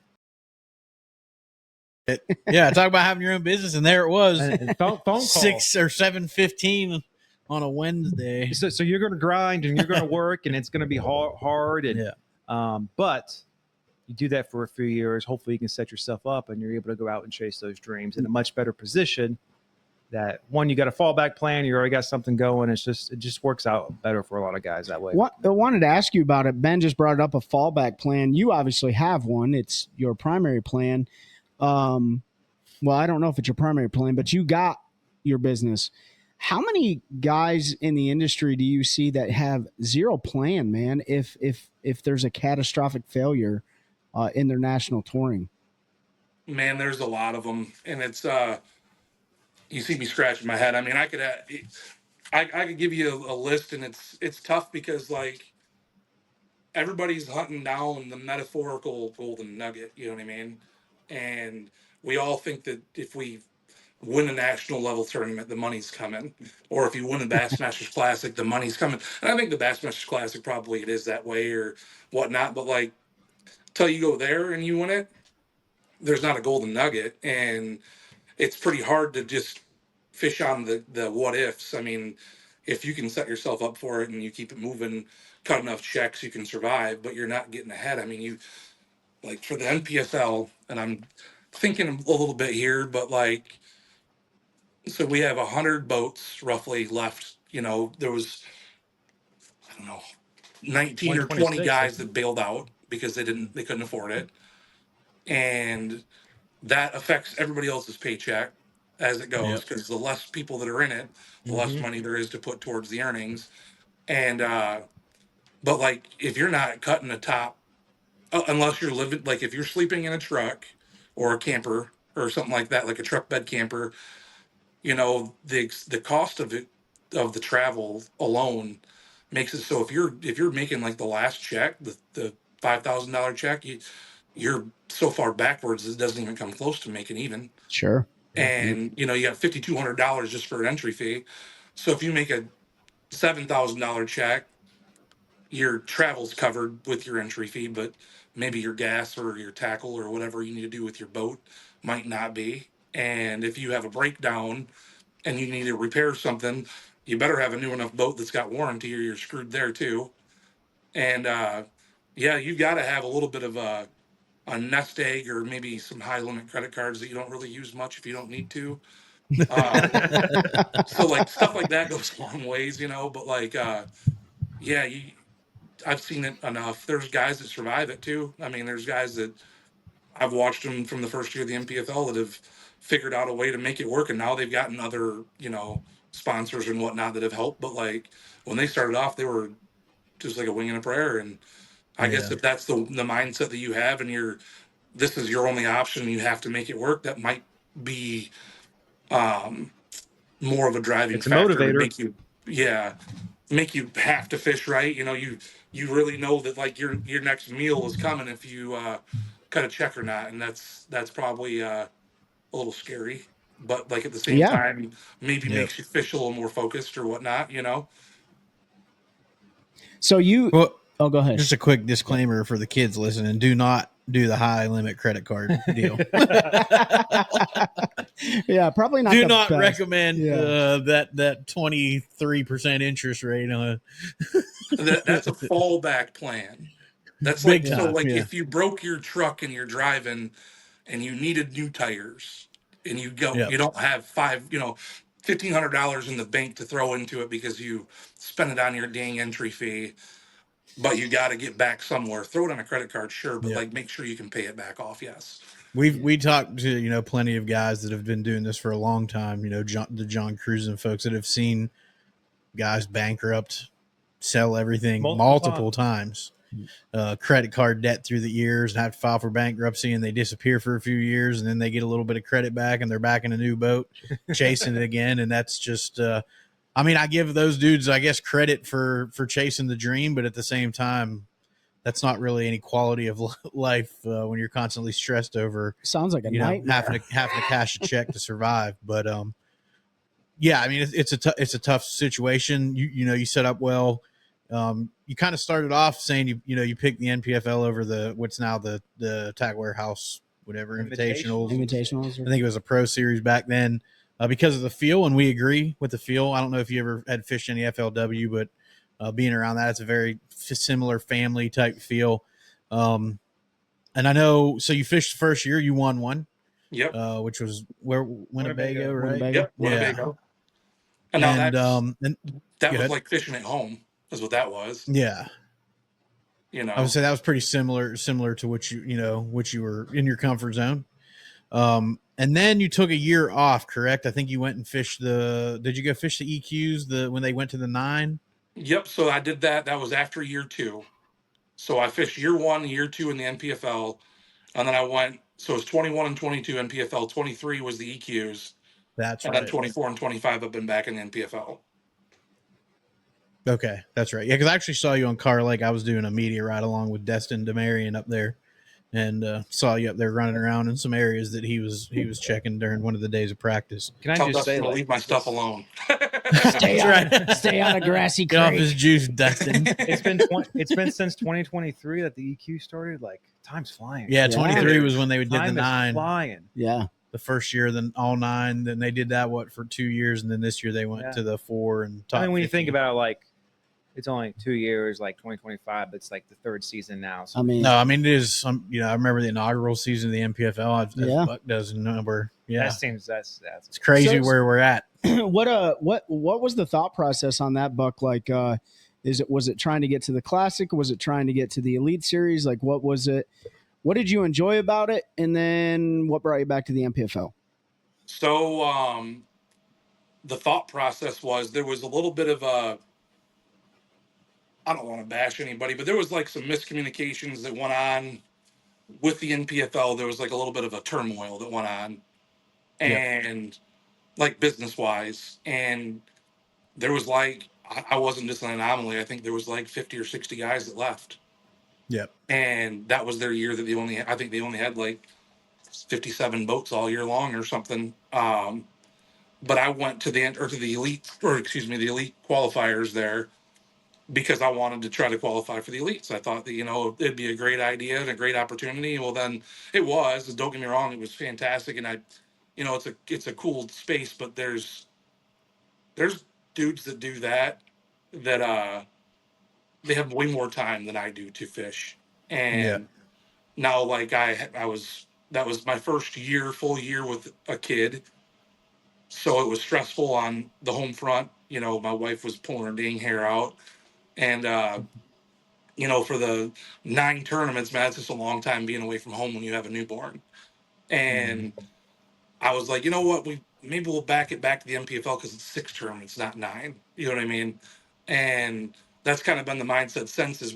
Yeah, talk about having your own business, and there it was, phone call. 6 or 7:15 on a Wednesday. So you're going to grind and you're going to work, and it's going to be hard. And but you do that for a few years. Hopefully, you can set yourself up, and you're able to go out and chase those dreams in a much better position. That one, you got a fallback plan. You already got something going. It just works out better for a lot of guys that way. I wanted to ask you about it. Ben just brought up a fallback plan. You obviously have one. It's your primary plan. Well, I don't know if it's your primary plan, but you got your business. How many guys in the industry do you see that have zero plan, man, if there's a catastrophic failure in their national touring? Man, there's a lot of them, and it's you see me scratching my head. I mean, I could give you a list, and it's tough because like everybody's hunting down the metaphorical golden nugget. You know what I mean? And we all think that if we win a national level tournament, the money's coming. Or if you win a Bassmasters Classic, the money's coming. And I think the Bassmasters Classic probably it is that way or whatnot. But like, till you go there and you win it, there's not a golden nugget, and it's pretty hard to just fish on the what ifs. I mean, if you can set yourself up for it and you keep it moving, cut enough checks, you can survive. But you're not getting ahead. I mean, you like for the NPFL, and I'm thinking a little bit here, but like so we have 100 boats roughly left. You know, there was I don't know 19 or 20 guys that bailed out because they couldn't afford it, and that affects everybody else's paycheck as it goes Yep. because the less people that are in it, the less money there is to put towards the earnings. And but like if you're not cutting the top, unless you're living like if you're sleeping in a truck or a camper or something like that, like a truck bed camper, you know the cost of it of the travel alone makes it so if you're making like the last check the $5,000 check you're so far backwards it doesn't even come close to making even. Sure. And you know you got $5,200 just for an entry fee. So if you make a $7,000 check, your travel's covered with your entry fee, but maybe your gas or your tackle or whatever you need to do with your boat might not be. And if you have a breakdown and you need to repair something, you better have a new enough boat that's got warranty or you're screwed there too. And yeah, you got to have a little bit of a nest egg or maybe some high limit credit cards that you don't really use much if you don't need to. So like stuff like that goes a long ways, you know, but like, yeah, I've seen it enough. There's guys that survive it too. I mean, there's guys that I've watched them from the first year of the NPFL that have figured out a way to make it work. And now they've gotten other, you know, sponsors and whatnot that have helped. But like when they started off, they were just like a wing and a prayer. And I guess if that's the mindset that you have and this is your only option and you have to make it work, that might be more of a driving It's a factor to motivator. make you have to fish right. You know, you really know that like your next meal is coming if you cut a check or not, and that's probably a little scary. But like at the same time, maybe makes you fish a little more focused or whatnot. You know. So Well, oh, go ahead. just a quick disclaimer for the kids listening: do not do the high limit credit card deal. Yeah, probably not. Do the not best. recommend that 23% interest rate on. That's a fallback plan. That's Big like so time, like yeah. if you broke your truck and you're driving and you needed new tires and you don't have $1,500 in the bank to throw into it because you spent it on your dang entry fee, but you got to get back somewhere. Throw it on a credit card, sure, but like make sure you can pay it back off. Yes. We talked to plenty of guys that have been doing this for a long time. The John Cruz and folks that have seen guys bankrupt, sell everything multiple times, credit card debt through the years, and have to file for bankruptcy, and they disappear for a few years, and then they get a little bit of credit back, and they're back in a new boat, chasing it again, and that's just. I mean, I give those dudes, I guess, credit for chasing the dream, but at the same time, that's not really any quality of life when you're constantly stressed over. Sounds like a nightmare. Having to cash a check to survive. But yeah, I mean, it's a tough situation. You set up well. You kind of started off saying you picked the NPFL over what's now the Tag Warehouse whatever Invitationals. I think it was a pro series back then because of the feel, and we agree with the feel. I don't know if you ever had fished any FLW, but being around that, it's a very similar family type feel. And I know, so you fished the first year, you won one. Yep. Which was Winnebago, right? Winnebago. Yep. Winnebago. Yeah. And that was like fishing at home is what that was. Yeah. I would say that was pretty similar to what you were in your comfort zone. And then you took a year off, correct? I think you went and fished did you go fish the EQs when they went to the 9? Yep. So I did that. That was after year 2. So I fished year 1, year 2 in the NPFL. And then I went, so it's 21 and 22 NPFL. 23 was the EQs. That's and right. Then 24 and 25 I've been back in the NPFL. Okay, that's right. Yeah, because I actually saw you on Car Lake. I was doing a media ride along with Destin Demarion up there. and saw you up there running around in some areas that he was checking during one of the days of practice. Can I Tell just Dustin say, to like, leave my stuff alone. Stay on a grassy Get off creek. his juice, Dustin. it's been since 2023 that the EQ started. Like, time's flying. Yeah, Yeah. 23 was when they did Time the is 9. flying. Yeah. The first year, then all 9. Then they did that for 2 years, and then this year they went to the 4 and top. I mean, when 50. you think about it, like, it's only 2 years, like 2025, but it's like the 3rd season now. So I mean, no, I mean it is. I remember the inaugural season of the NPFL. As Yeah. Buck does number. Yeah, that seems that's it's crazy So- where we're at. what was the thought process on that, Buck? Like, was it trying to get to the Classic? Was it trying to get to the Elite Series? Like, what was it? What did you enjoy about it? And then what brought you back to the NPFL? So the thought process was there was a little bit of a, I don't want to bash anybody, but there was like some miscommunications that went on with the NPFL. There was like a little bit of a turmoil that went on, and like business wise, and there was like, I wasn't just an anomaly. I think there was like 50 or 60 guys that left. Yep. And that was their year that I think they only had like 57 boats all year long or something. But I went to the elite, or excuse me, the elite qualifiers there because I wanted to try to qualify for the elites. I thought that, it'd be a great idea and a great opportunity. Well, then it was, don't get me wrong, it was fantastic. And it's a cool space, but there's dudes that do that they have way more time than I do to fish. And now, like that was my first full year with a kid. So it was stressful on the home front. My wife was pulling her dang hair out. And, for the 9 tournaments, man, it's just a long time being away from home when you have a newborn. And I was like, you know what? Maybe we'll back it back to the NPFL because it's 6 tournaments, not 9. You know what I mean? And that's kind of been the mindset since, is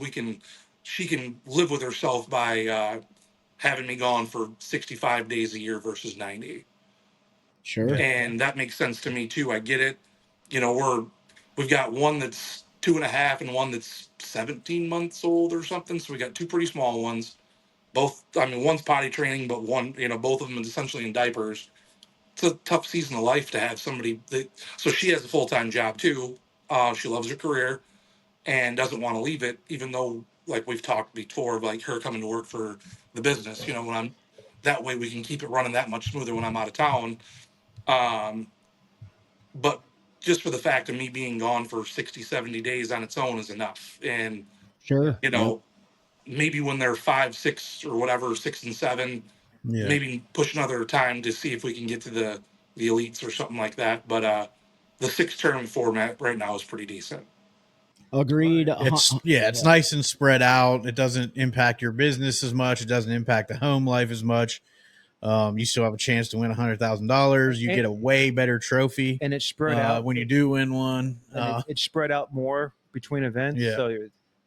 she can live with herself by having me gone for 65 days a year versus 90. Sure. And that makes sense to me too. I get it. We've got one that's 2.5 and one that's 17 months old or something. So we got 2 pretty small ones. Both, I mean, one's potty training, but one, both of them is essentially in diapers. It's a tough season of life to have somebody so she has a full-time job too. She loves her career and doesn't want to leave it, even though, like we've talked before, of like her coming to work for the business, that way we can keep it running that much smoother when I'm out of town. But just for the fact of me being gone for 60, 70 days on its own is enough. And, Sure. maybe when they're 5, 6 or whatever, 6 and 7, maybe push another time to see if we can get to the elites or something like that. But the 6 tournament format right now is pretty decent. Agreed. It's nice and spread out. It doesn't impact your business as much. It doesn't impact the home life as much. You still have a chance to win $100,000. You get a way better trophy, and it's spread out when you do win one. It's spread out more between events, so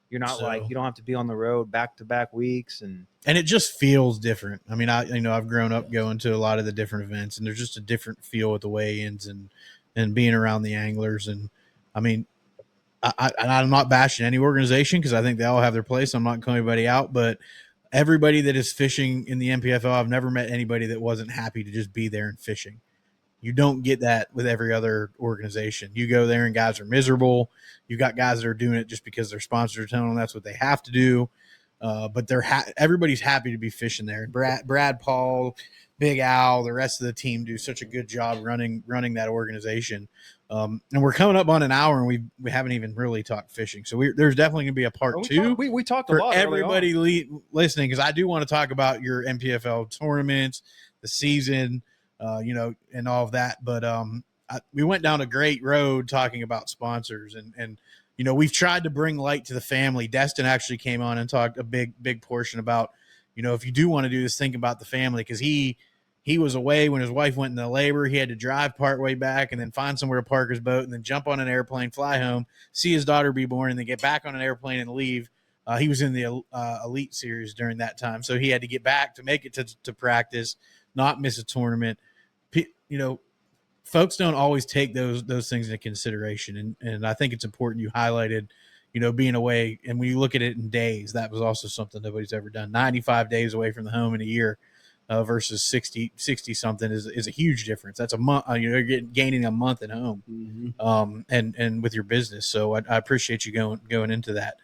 you're not like, you don't have to be on the road back-to-back weeks, and it just feels different. I mean, I've grown up going to a lot of the different events, and there's just a different feel with the weigh-ins and being around the anglers. And I mean, I'm not bashing any organization because I think they all have their place. I'm not calling anybody out, but everybody that is fishing in the NPFL, I've never met anybody that wasn't happy to just be there and fishing. You don't get that with every other organization. You go there and guys are miserable. You got guys that are doing it just because their sponsors are telling them that's what they have to do. But everybody's happy to be fishing there. Brad, Paul, Big Al, the rest of the team do such a good job running that organization. And we're coming up on an hour, and we haven't even really talked fishing. So there's definitely going to be a part 2. We talked a for lot everybody listening, because I do want to talk about your NPFL tournaments, the season, and all of that. But we went down a great road talking about sponsors, and we've tried to bring light to the family. Destin actually came on and talked a big portion about, if you do want to do this, think about the family, because he was away when his wife went into labor. He had to drive part way back and then find somewhere to park his boat and then jump on an airplane, fly home, see his daughter be born, and then get back on an airplane and leave. He was in the Elite Series during that time, so he had to get back to make it to practice, not miss a tournament. Folks don't always take those things into consideration, and I think it's important you highlighted, being away. And when you look at it in days, that was also something nobody's ever done. 95 days away from the home in a year versus 60 something is a huge difference. That's a month. You're gaining a month at home, and with your business. So I appreciate you going into that.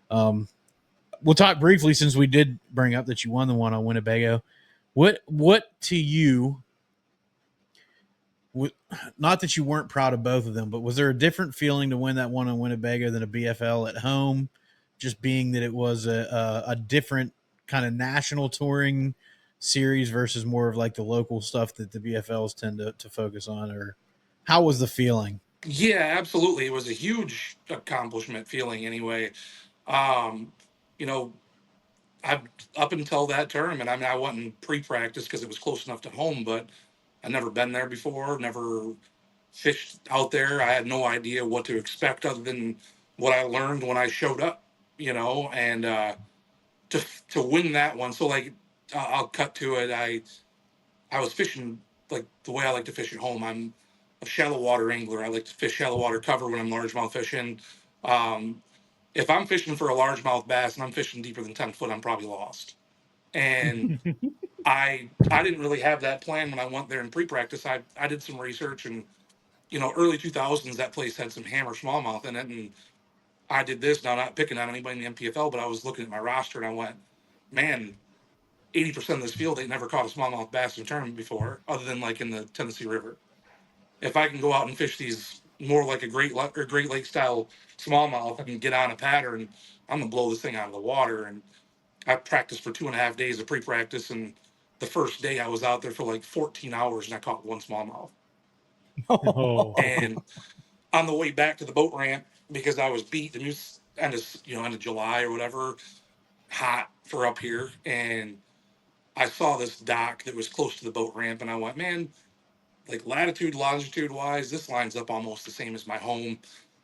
We'll talk briefly, since we did bring up that you won the one on Winnebago. What to you? Not that you weren't proud of both of them, but was there a different feeling to win that one on Winnebago than a BFL at home? Just being that it was a different kind of national touring series versus more of like the local stuff that the BFLs tend to focus on, or how was the feeling? Yeah, absolutely. It was a huge accomplishment feeling anyway. Um, you know, I up until that tournament, I mean, I went in pre-practice because it was close enough to home, but I'd never been there before, never fished out there. I had no idea what to expect other than what I learned when I showed up, and to win that one. So like, I'll cut to it. I was fishing like the way I like to fish at home. I'm a shallow water angler. I like to fish shallow water cover when I'm largemouth fishing. Um, if I'm fishing for a largemouth bass and I'm fishing deeper than 10 foot, I'm probably lost. And I didn't really have that plan when I went there in pre-practice. I did some research, and early 2000s, that place had some hammer smallmouth in it, and I did this. Now, not picking on anybody in the NPFL, but I was looking at my roster and I went, man, 80% of this field ain't never caught a smallmouth bass in a tournament before, other than like in the Tennessee River. If I can go out and fish these more like a Great Lake style smallmouth, I can get on a pattern. I'm gonna blow this thing out of the water. And I practiced for 2.5 days of pre-practice, and the first day I was out there for like 14 hours, and I caught one smallmouth. Oh, And on the way back to the boat ramp, because I was beat, and it was end of July or whatever, hot for up here, and I saw this dock that was close to the boat ramp, and I went, man, like latitude, longitude wise, this lines up almost the same as my home.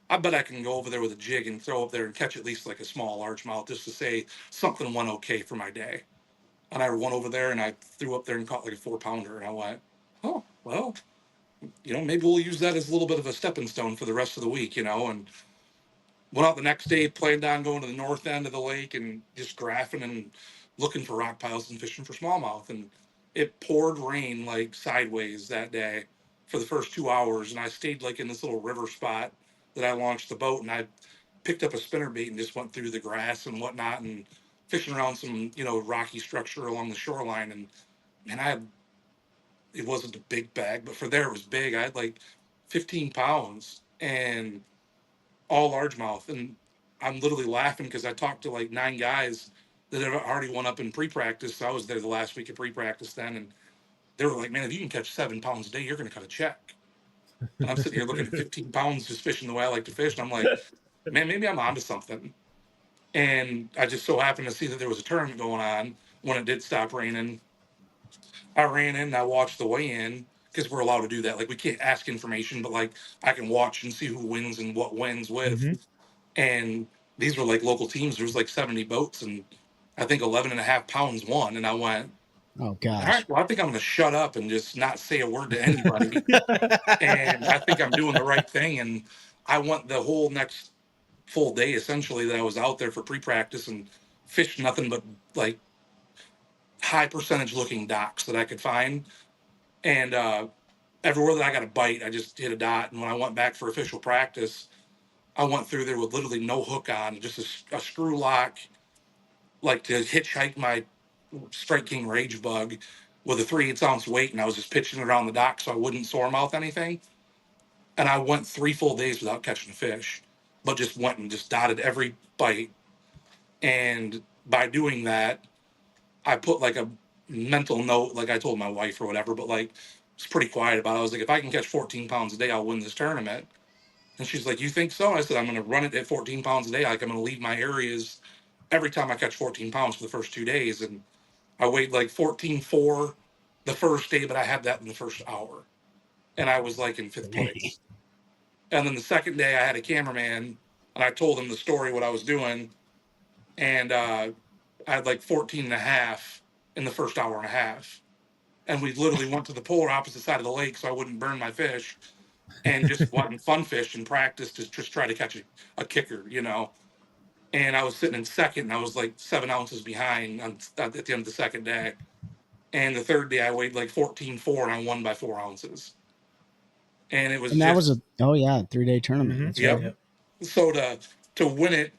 I bet I can go over there with a jig and throw up there and catch at least like a small largemouth, just to say something went okay for my day. And I went over there and I threw up there and caught like a 4 pounder, and I went, oh well, maybe we'll use that as a little bit of a stepping stone for the rest of the week, and went out the next day, planned on going to the north end of the lake and just graphing and looking for rock piles and fishing for smallmouth. And it poured rain like sideways that day for the first 2 hours. And I stayed like in this little river spot that I launched the boat, and I picked up a spinnerbait and just went through the grass and whatnot and fishing around some, rocky structure along the shoreline. And man, it wasn't a big bag, but for there it was big. I had like 15 pounds and all largemouth. And I'm literally laughing because I talked to like 9 guys that had already won up in pre-practice. So I was there the last week of pre-practice then, and they were like, man, if you can catch 7 pounds a day, you're going to cut a check. And I'm sitting here looking at 15 pounds just fishing the way I like to fish. And I'm like, man, maybe I'm onto something. And I just so happened to see that there was a tournament going on when it did stop raining. I ran in and I watched the weigh-in, because we're allowed to do that. Like, we can't ask information, but like I can watch and see who wins and what wins with. And these were like local teams. There was like 70 boats, and I think 11 and a half pounds won. And I went, Oh all gosh. right, well, I think I'm going to shut up and just not say a word to anybody. And I think I'm doing the right thing. And I went the whole next full day, essentially, that I was out there for pre-practice and fished nothing but like high percentage looking docks that I could find. And everywhere that I got a bite, I just hit a dot. And when I went back for official practice, I went through there with literally no hook on, just a screw lock, like to hitchhike my Strike King Rage Bug with a 3/8 ounce weight, and I was just pitching it around the dock so I wouldn't sore mouth anything. And I went 3 full days without catching a fish, but just went and just dotted every bite. And by doing that, I put like a mental note, like I told my wife or whatever, but like it's pretty quiet about it. I was like, if I can catch 14 pounds a day, I'll win this tournament. And she's like, you think so? And I said, I'm going to run it at 14 pounds a day. Like, I'm going to leave my areas every time I catch 14 pounds for the first 2 days. And I weighed like 14.4 the first day, but I had that in the first hour. And I was like in fifth place. And then the second day, I had a cameraman, and I told him the story, what I was doing. And I had like 14 and a half in the first hour and a half. And we literally went to the polar opposite side of the lake so I wouldn't burn my fish, and just went and fun fish and practice to just try to catch a kicker. and I was sitting in second, and I was like 7 ounces behind at the end of the second day. And the third day, I weighed like 14.4, and I won by 4 ounces. And it was And that was just, 3-day tournament. Mhm. That's yep. right. So to win it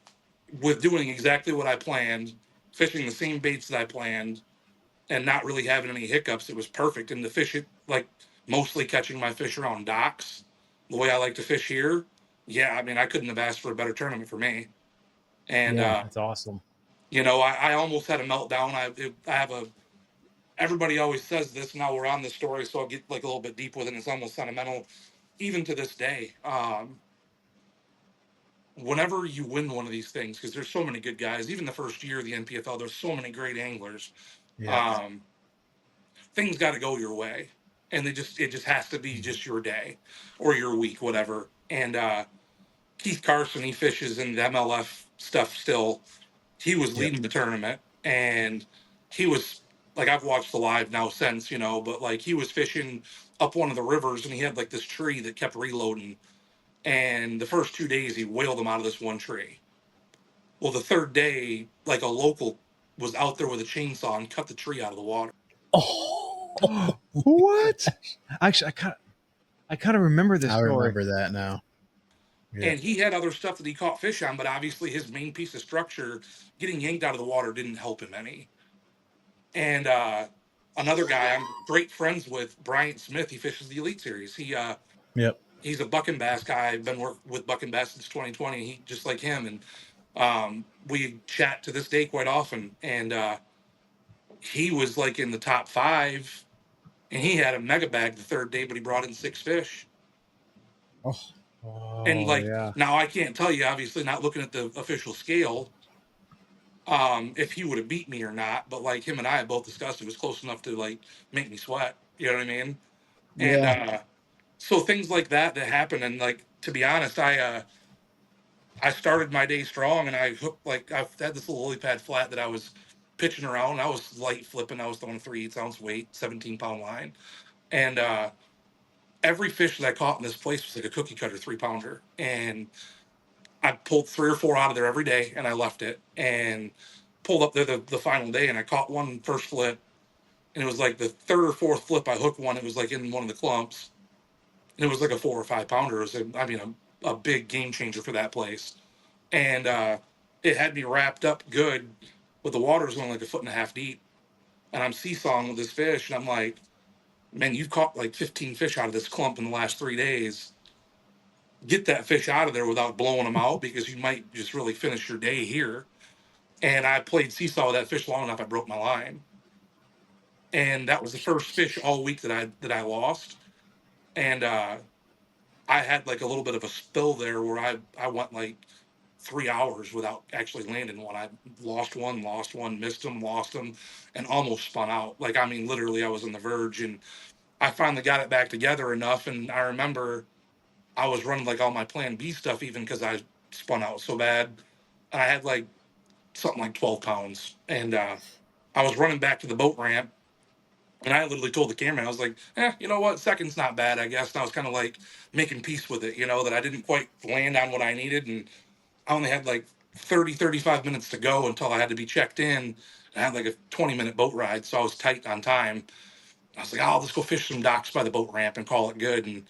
with doing exactly what I planned, fishing the same baits that I planned, and not really having any hiccups, it was perfect. And to fish it, like mostly catching my fish around docks, the way I like to fish here, yeah, I mean, I couldn't have asked for a better tournament for me. And Yeah. That's awesome. you know, I almost had a meltdown. I have a everybody always says this. Now we're on the story, so I'll get like a little bit deep with it. And it's almost sentimental, even to this day. Whenever you win one of these things, because there's so many good guys. Even the first year of the NPFL, there's so many great anglers. Yeah. Things got to go your way, and it just has to be just your day or your week, whatever. And Keith Carson, he fishes in the MLF stuff still. He was leading the tournament, and he was like, I've watched the live now since, you know, but like he was fishing up one of the rivers, and he had like this tree that kept reloading. And the first 2 days, he whaled them out of this one tree. Well, the third day, like a local was out there with a chainsaw and cut the tree out of the water. Oh, what? Actually, I kind of remember this I story. remember that now. Yeah. And he had other stuff that he caught fish on, but obviously his main piece of structure, getting yanked out of the water, didn't help him any. And another guy I'm great friends with, Bryant Smith, he fishes the Elite Series. Yep. He's a buck and bass guy. I've been working with buck and bass since 2020. He just like him, and we chat to this day quite often. And he was like in the top 5, and he had a mega bag the third day, but he brought in 6 fish. And like yeah. now, I can't tell you, obviously, not looking at the official scale, if he would have beat me or not. But like him and I have both discussed, it was close enough to like make me sweat. You know what I mean? And Yeah. so things like that happen. And like, to be honest, I started my day strong, and I hooked, like, I've had this little lily pad flat that I was pitching around. I was light flipping. I was throwing a 3/8 ounce weight, 17-pound line, and every fish that I caught in this place was like a cookie cutter 3-pounder. And I pulled 3 or 4 out of there every day, and I left it and pulled up there the final day, and I caught one first flip, and it was like the third or fourth flip I hooked one. It was like in one of the clumps, and it was like a 4 or 5-pounder. It was, a big game changer for that place. And it had me wrapped up good, but the water was only like 1.5 feet deep, and I'm seesawing with this fish, and I'm like, man, you've caught like 15 fish out of this clump in the last 3 days. Get that fish out of there without blowing them out, because you might just really finish your day here. And I played seesaw with that fish long enough, I broke my line. And that was the first fish all week that I lost. And I had like a little bit of a spill there where I went like 3 hours without actually landing one. I lost one, missed them, lost them, and almost spun out. Like, I mean, literally, I was on the verge, and I finally got it back together enough. And I remember I was running like all my Plan B stuff, even because I spun out so bad. And I had like something like 12 pounds, and I was running back to the boat ramp, and I literally told the cameraman, I was like, you know what? Second's not bad, I guess. And I was kind of like making peace with it, that I didn't quite land on what I needed. And I only had like 35 minutes to go until I had to be checked in. I had like a 20-minute boat ride, so I was tight on time. I was like, oh, let's go fish some docks by the boat ramp and call it good. And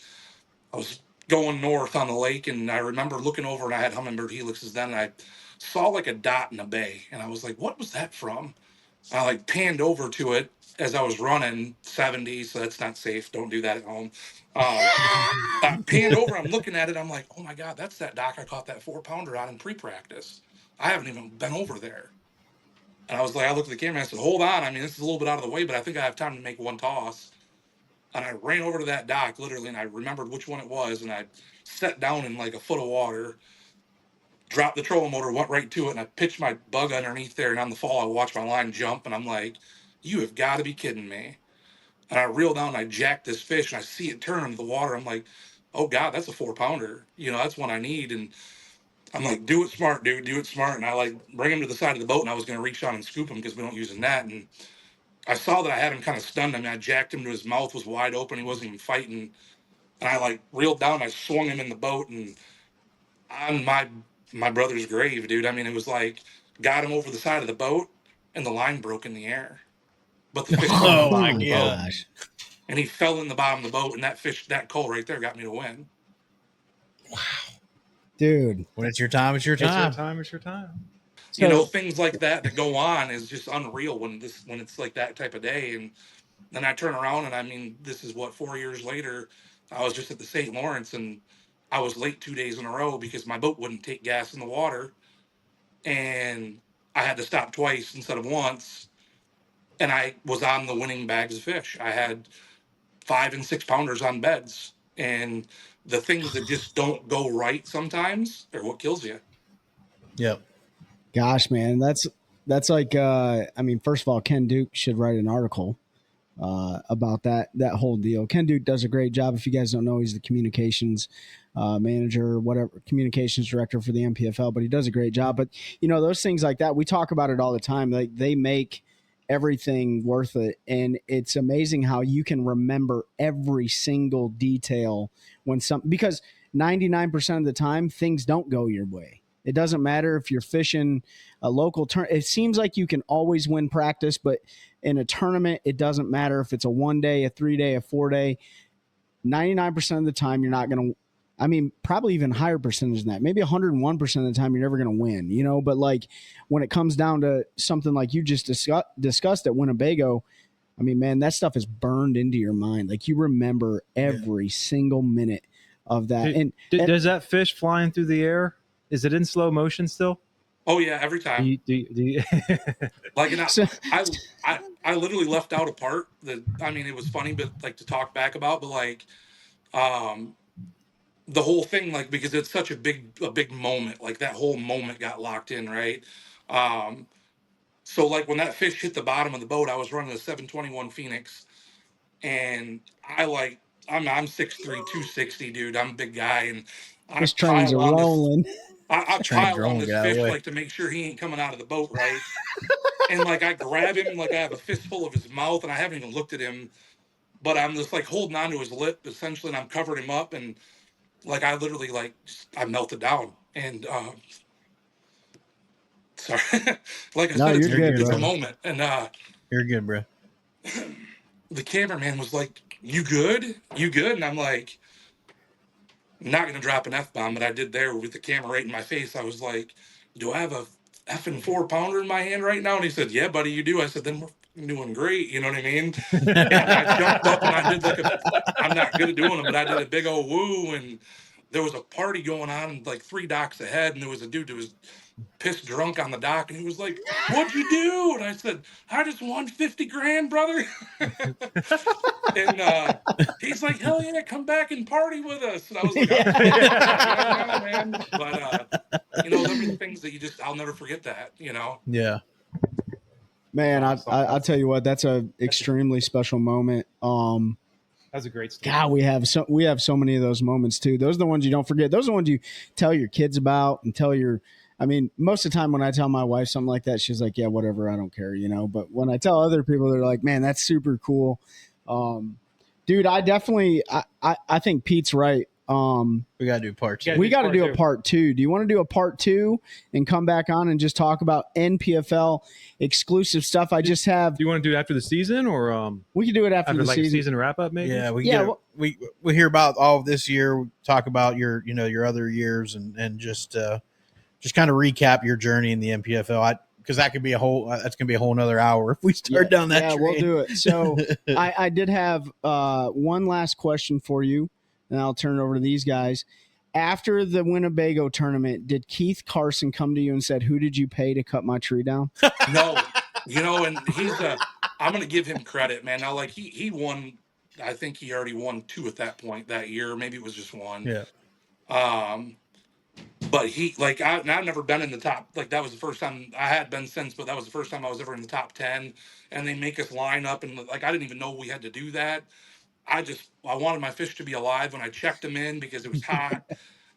I was going north on the lake, and I remember looking over, and I had hummingbird helixes then, and I saw like a dot in a bay, and I was like, what was that from? I like panned over to it as I was running 70, so that's not safe. Don't do that at home. I panned over, I'm looking at it, I'm like, oh my God, that's that dock I caught that 4-pounder on in pre-practice. I haven't even been over there. And I was like, I looked at the camera and I said, hold on. I mean, this is a little bit out of the way, but I think I have time to make one toss. And I ran over to that dock, literally, and I remembered which one it was, and I sat down in like a foot of water, dropped the trolling motor, went right to it, and I pitched my bug underneath there, and on the fall, I watched my line jump, and I'm like, you have got to be kidding me. And I reel down, and I jack this fish, and I see it turn into the water. I'm like, oh God, that's a 4-pounder. That's what I need. And I'm like, do it smart, dude, do it smart. And I like bring him to the side of the boat, and I was going to reach out and scoop him because we don't use a net. And I saw that I had him kind of stunned. I mean, I jacked him to his mouth was wide open. He wasn't even fighting. And I like reeled down, I swung him in the boat, and on my my brother's grave, dude. I mean, it was like, got him over the side of the boat and the line broke in the air, but the fish was on the Oh my bottom of the boat, gosh. and he fell in the bottom of the boat, and that coal right there got me to win. Dude. When it's your time, it's your It's your time. time. It's your time. So Things like that go on is just unreal when it's like that type of day. And then I turn around and I mean, this is what, 4 years later, I was just at the St. Lawrence and I was late 2 days in a row because my boat wouldn't take gas in the water, and I had to stop twice instead of once. And I was on the winning bags of fish. I had 5 and 6 pounders on beds, and the things that just don't go right sometimes are what kills you. Yep. gosh, man, that's like I mean, first of all, Ken Duke should write an article about that whole deal. Ken Duke does a great job. If you guys don't know, he's the communications manager, whatever, communications director for the NPFL, but he does a great job. But those things like that, we talk about it all the time. Like, they make everything worth it, and it's amazing how you can remember every single detail because 99% of the time things don't go your way. It doesn't matter if you're fishing a local turn. It seems like you can always win practice, but in a tournament, it doesn't matter if it's a 1 day, a 3 day, a 4 day. 99% of the time, you're not going to. I mean, probably even higher percentage than that. Maybe 101% of the time, you're never going to win. But like, when it comes down to something like you just discussed at Winnebago, I mean, man, that stuff is burned into your mind. Like, you remember every single minute of that. Does that fish flying through the air? Is it in slow motion still? Oh yeah, every time. Do you Like, and So- I literally left out a part that, I mean, it was funny, but like, to talk back about, but like, the whole thing, like, because it's such a big moment, like that whole moment got locked in, right? Um, so like when that fish hit the bottom of the boat, I was running a 721 Phoenix, and I'm 6'3", 260, dude. I'm a big guy, and I Those trains pile are on this rolling. I Train's pile on rolling, this get out of the fish way. like to make sure he ain't coming out of the boat, right? And like, I grab him, like I have a fistful of his mouth, and I haven't even looked at him, but I'm just like holding on to his lip essentially, and I'm covering him up, and like I literally, like, I melted down. And sorry, like I No, said, you're good, it's a bro. moment. And You're good, bro. the cameraman was like, "You good? You good?" And I'm like, I'm not gonna drop an F-bomb, but I did there with the camera right in my face. I was like, "Do I have a effing 4 pounder in my hand right now?" And he said, "Yeah, buddy, you do." I said, "Then we're doing great." You know what I mean? And I jumped up and I did like I'm not good at doing them, but I did a big old woo. And there was a party going on like 3 docks ahead, and there was a dude that was pissed drunk on the dock, and he was like, "What'd you do?" And I said, "I just won 50 grand, brother." And he's like, "Hell yeah, come back and party with us." And I was like, "I'm yeah, man." But those are the things that I'll never forget that. Yeah. Man, I'll tell you what, that's a extremely special moment. That's a great story. God, we have so many of those moments too. Those are the ones you don't forget. Those are the ones you tell your kids about and tell your. I mean, most of the time when I tell my wife something like that, she's like, "Yeah, whatever, I don't care," But when I tell other people, they're like, "Man, that's super cool." Dude, I definitely, I think Pete's right. We gotta do part two. Yeah. We got to part do two. a part two. Do you want to do a part two and come back on and just talk about NPFL exclusive stuff? I just have. Do you want to do it after the season, or We can do it after the like a season. season wrap up? Maybe. Yeah, Yeah, we hear about all of this year. We talk about your other years and just kind of recap your journey in the NPFL. Because that could be that's gonna be a whole nother hour if we start down that. Yeah, train. we'll do it. So I did have one last question for you, and I'll turn it over to these guys. After the Winnebago tournament, did Keith Carson come to you and said, "Who did you pay to cut my tree down?" No, and I'm gonna give him credit, man. Now, like, he won. I think he already won 2 at that point that year. Maybe it was just 1. Yeah. But I've never been in the top. Like, that was the first time I had been since, but that was the first time I was ever in the top 10. And they make us line up, and like, I didn't even know we had to do that. I wanted my fish to be alive when I checked them in because it was hot.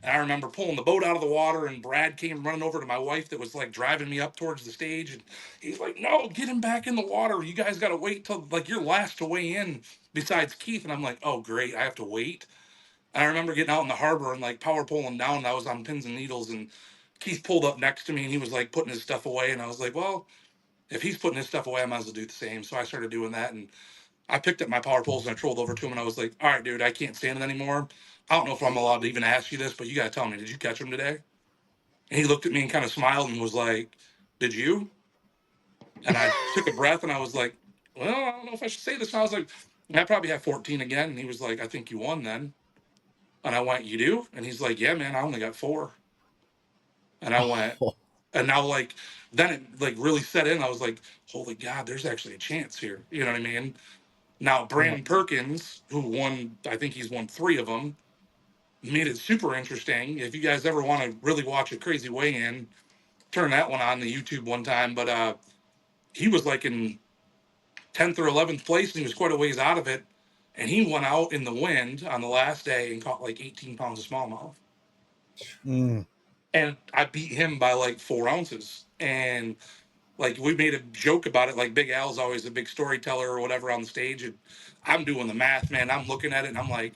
And I remember pulling the boat out of the water, and Brad came running over to my wife that was like driving me up towards the stage, and he's like, "No, get him back in the water. You guys got to wait till like you're last to weigh in besides Keith." And I'm like, "Oh, great, I have to wait." And I remember getting out in the harbor and like power pulling down. And I was on pins and needles, and Keith pulled up next to me and he was like putting his stuff away. And I was like, well, if he's putting his stuff away, I might as well do the same. So I started doing that. And I picked up my power poles and I trolled over to him and I was like, all right, dude, I can't stand it anymore. I don't know if I'm allowed to even ask you this, but you got to tell me, did you catch him today? And he looked at me and kind of smiled and was like, did you? And I took a breath and I was like, well, I don't know if I should say this. And I was like, I probably have 14 again. And he was like, I think you won then. And I went, you do? And he's like, yeah, man, I only got 4. And I went, and now like, then it like really set in. I was like, holy God, there's actually a chance here. You know what I mean? Now, Brandon Perkins, who won, I think he's won 3 of them, made it super interesting. If you guys ever want to really watch a crazy weigh-in, turn that one on the YouTube one time. But he was like in 10th or 11th place, and he was quite a ways out of it. And he went out in the wind on the last day and caught like 18 pounds of smallmouth. And I beat him by like 4 ounces. And like we made a joke about it. Like Big Al's always a big storyteller or whatever on the stage. And I'm doing the math, man. I'm looking at it and I'm like,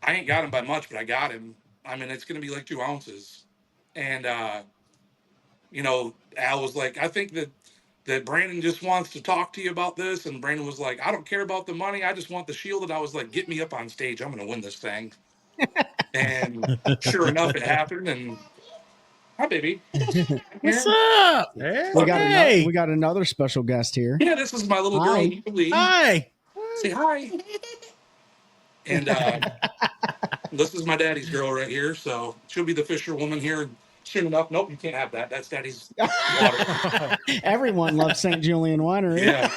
I ain't got him by much, but I got him. I mean, it's going to be like 2 ounces. And, you know, Al was like, I think that Brandon just wants to talk to you about this. And Brandon was like, I don't care about the money. I just want the shield. And I was like, get me up on stage. I'm going to win this thing. And sure enough, it happened. And hi, baby. What's up? Hey. We got another special guest here. Yeah, this is my little girl, Hi. Yulee. Hi. Say hi. And this is my daddy's girl right here. So she'll be the fisherwoman here soon enough. Nope, you can't have that. That's daddy's water. Everyone loves St. Julian Winery. Yeah.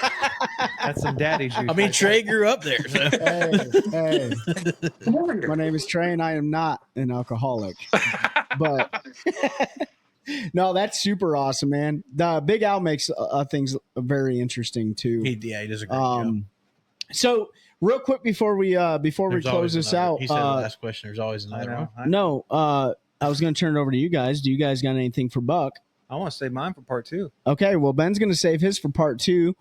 That's some daddy juice. I mean, right Trey grew up there. So. Hey, Come over here. my name is Trey, and I am not an alcoholic. But no, that's super awesome, man. The Big Al makes things very interesting too. He does a great job. So real quick before we close this out, He said the last question. There's always I another know. one. no, I was going to turn it over to you guys. Do you guys got anything for Buck? I want to save mine for part 2. Okay, well, Ben's going to save his for part 2.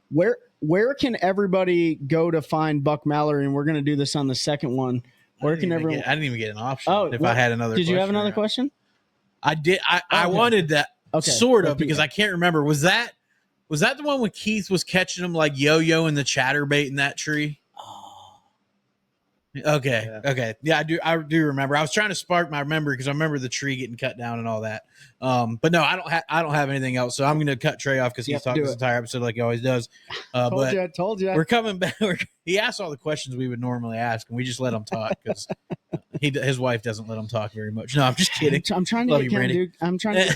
Where can everybody go to find Buck Mallory? And we're going to do this on the second one. Where can everyone? I didn't even get an option. Oh, if what? I had another. Did you have another question? I did. I Okay. wanted that Okay. sort of But because I can't remember. Was that the one when Keith was catching them like yo-yo and the chatterbait in that tree? Okay. Yeah. Okay. Yeah, I do remember. I was trying to spark my memory because I remember the tree getting cut down and all that. But no, I don't have anything else. So I'm going to cut Trey off because he's talked this entire episode like he always does. Told you. We're coming back. He asked all the questions we would normally ask, and we just let him talk because his wife doesn't let him talk very much. No, I'm just kidding. I'm trying to Love get you, Ken Randy. Duke. I'm trying to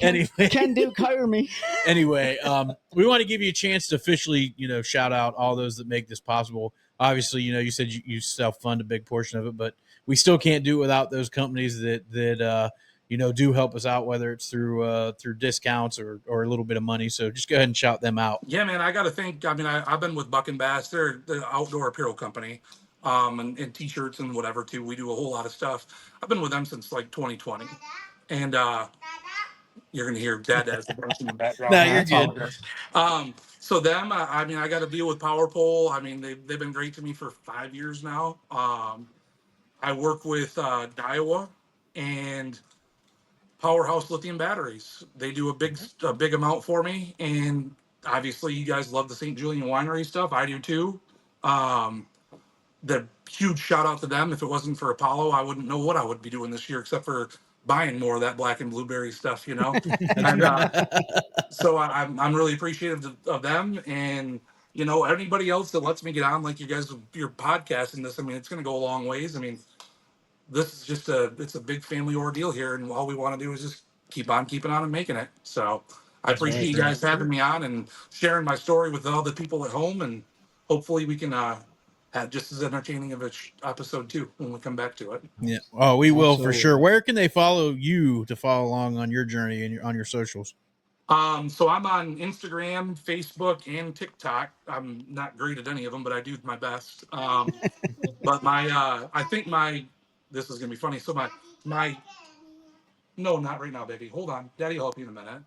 Anyway, Ken Duke, hire me. anyway, we want to give you a chance to officially, shout out all those that make this possible. Obviously, you said you self-fund a big portion of it, but we still can't do it without those companies that do help us out, whether it's through discounts or a little bit of money. So just go ahead and shout them out. Yeah, man, I got to think. I mean, I've been with Buck and Bass. They're the outdoor apparel company, and T-shirts and whatever too. We do a whole lot of stuff. I've been with them since like 2020, and you're gonna hear Dad as the in the background. No, you're good. So them, I mean, I got to deal with Power Pole. I mean, they've been great to me for 5 years now. I work with Daiwa and Powerhouse Lithium Batteries. They do a big amount for me, and obviously, you guys love the St. Julian Winery stuff. I do too. The huge shout out to them. If it wasn't for Apollo, I wouldn't know what I would be doing this year, except for buying more of that black and blueberry stuff. And, so I'm really appreciative of them, and anybody else that lets me get on, like you guys, your podcasting this. I mean, it's going to go a long ways. I mean, this is just it's a big family ordeal here, and all we want to do is just keep on keeping on and making it. So I appreciate you guys having me on and sharing my story with all the people at home, and hopefully we can have just as entertaining of an episode too when we come back to it. Yeah. Oh, we will Absolutely. for sure. Where can they follow you to follow along on your journey and on your socials? So I'm on Instagram, Facebook, and TikTok. I'm not great at any of them, but I do my best. But I think this is gonna be funny. So no, not right now, baby. Hold on, Daddy will help you in a minute.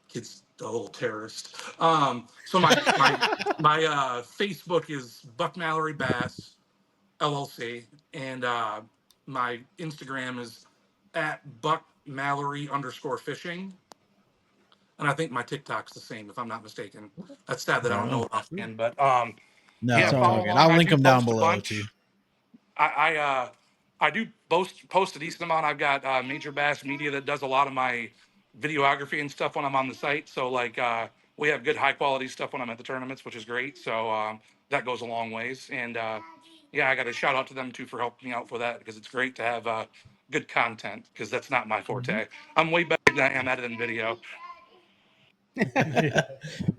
Kid's a little terrorist. So my Facebook is Buck Mallory Bass LLC, and my Instagram is at Buck Mallory _fishing. And I think my TikTok's the same, if I'm not mistaken. That's sad that I don't know it offhand, but No, yeah, it's follow all good. along. I'll I link do them down post a below bunch. too. I do post a decent amount. I've got Major Bass Media that does a lot of my videography and stuff when I'm on the site. So like we have good high quality stuff when I'm at the tournaments, which is great. So that goes a long ways. And yeah, I got to shout out to them too for helping me out for that, because it's great to have good content, because that's not my forte. I'm way better than I am editing video.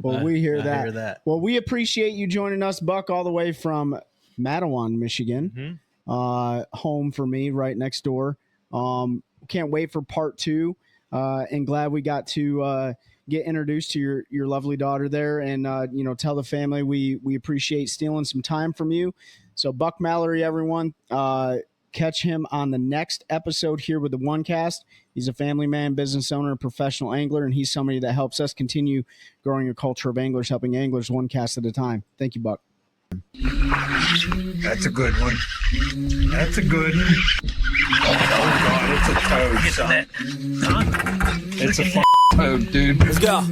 Well, we hear I that. hear that. Well, we appreciate you joining us, Buck, all the way from Mattawan, Michigan. Home for me, right next door. Can't wait for part 2. And glad we got to get introduced to your lovely daughter there, and tell the family we appreciate stealing some time from you. So Buck Mallory, everyone, catch him on the next episode here with the OneCast. He's a family man, business owner, and professional angler, and he's somebody that helps us continue growing a culture of anglers, helping anglers one cast at a time. Thank you, Buck. That's a good one. That's a good one. Oh God, it's a toad, son. It's a toad, dude. Let's go.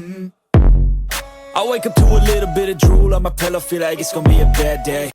I wake up to a little bit of drool on my pillow, feel like it's gonna be a bad day.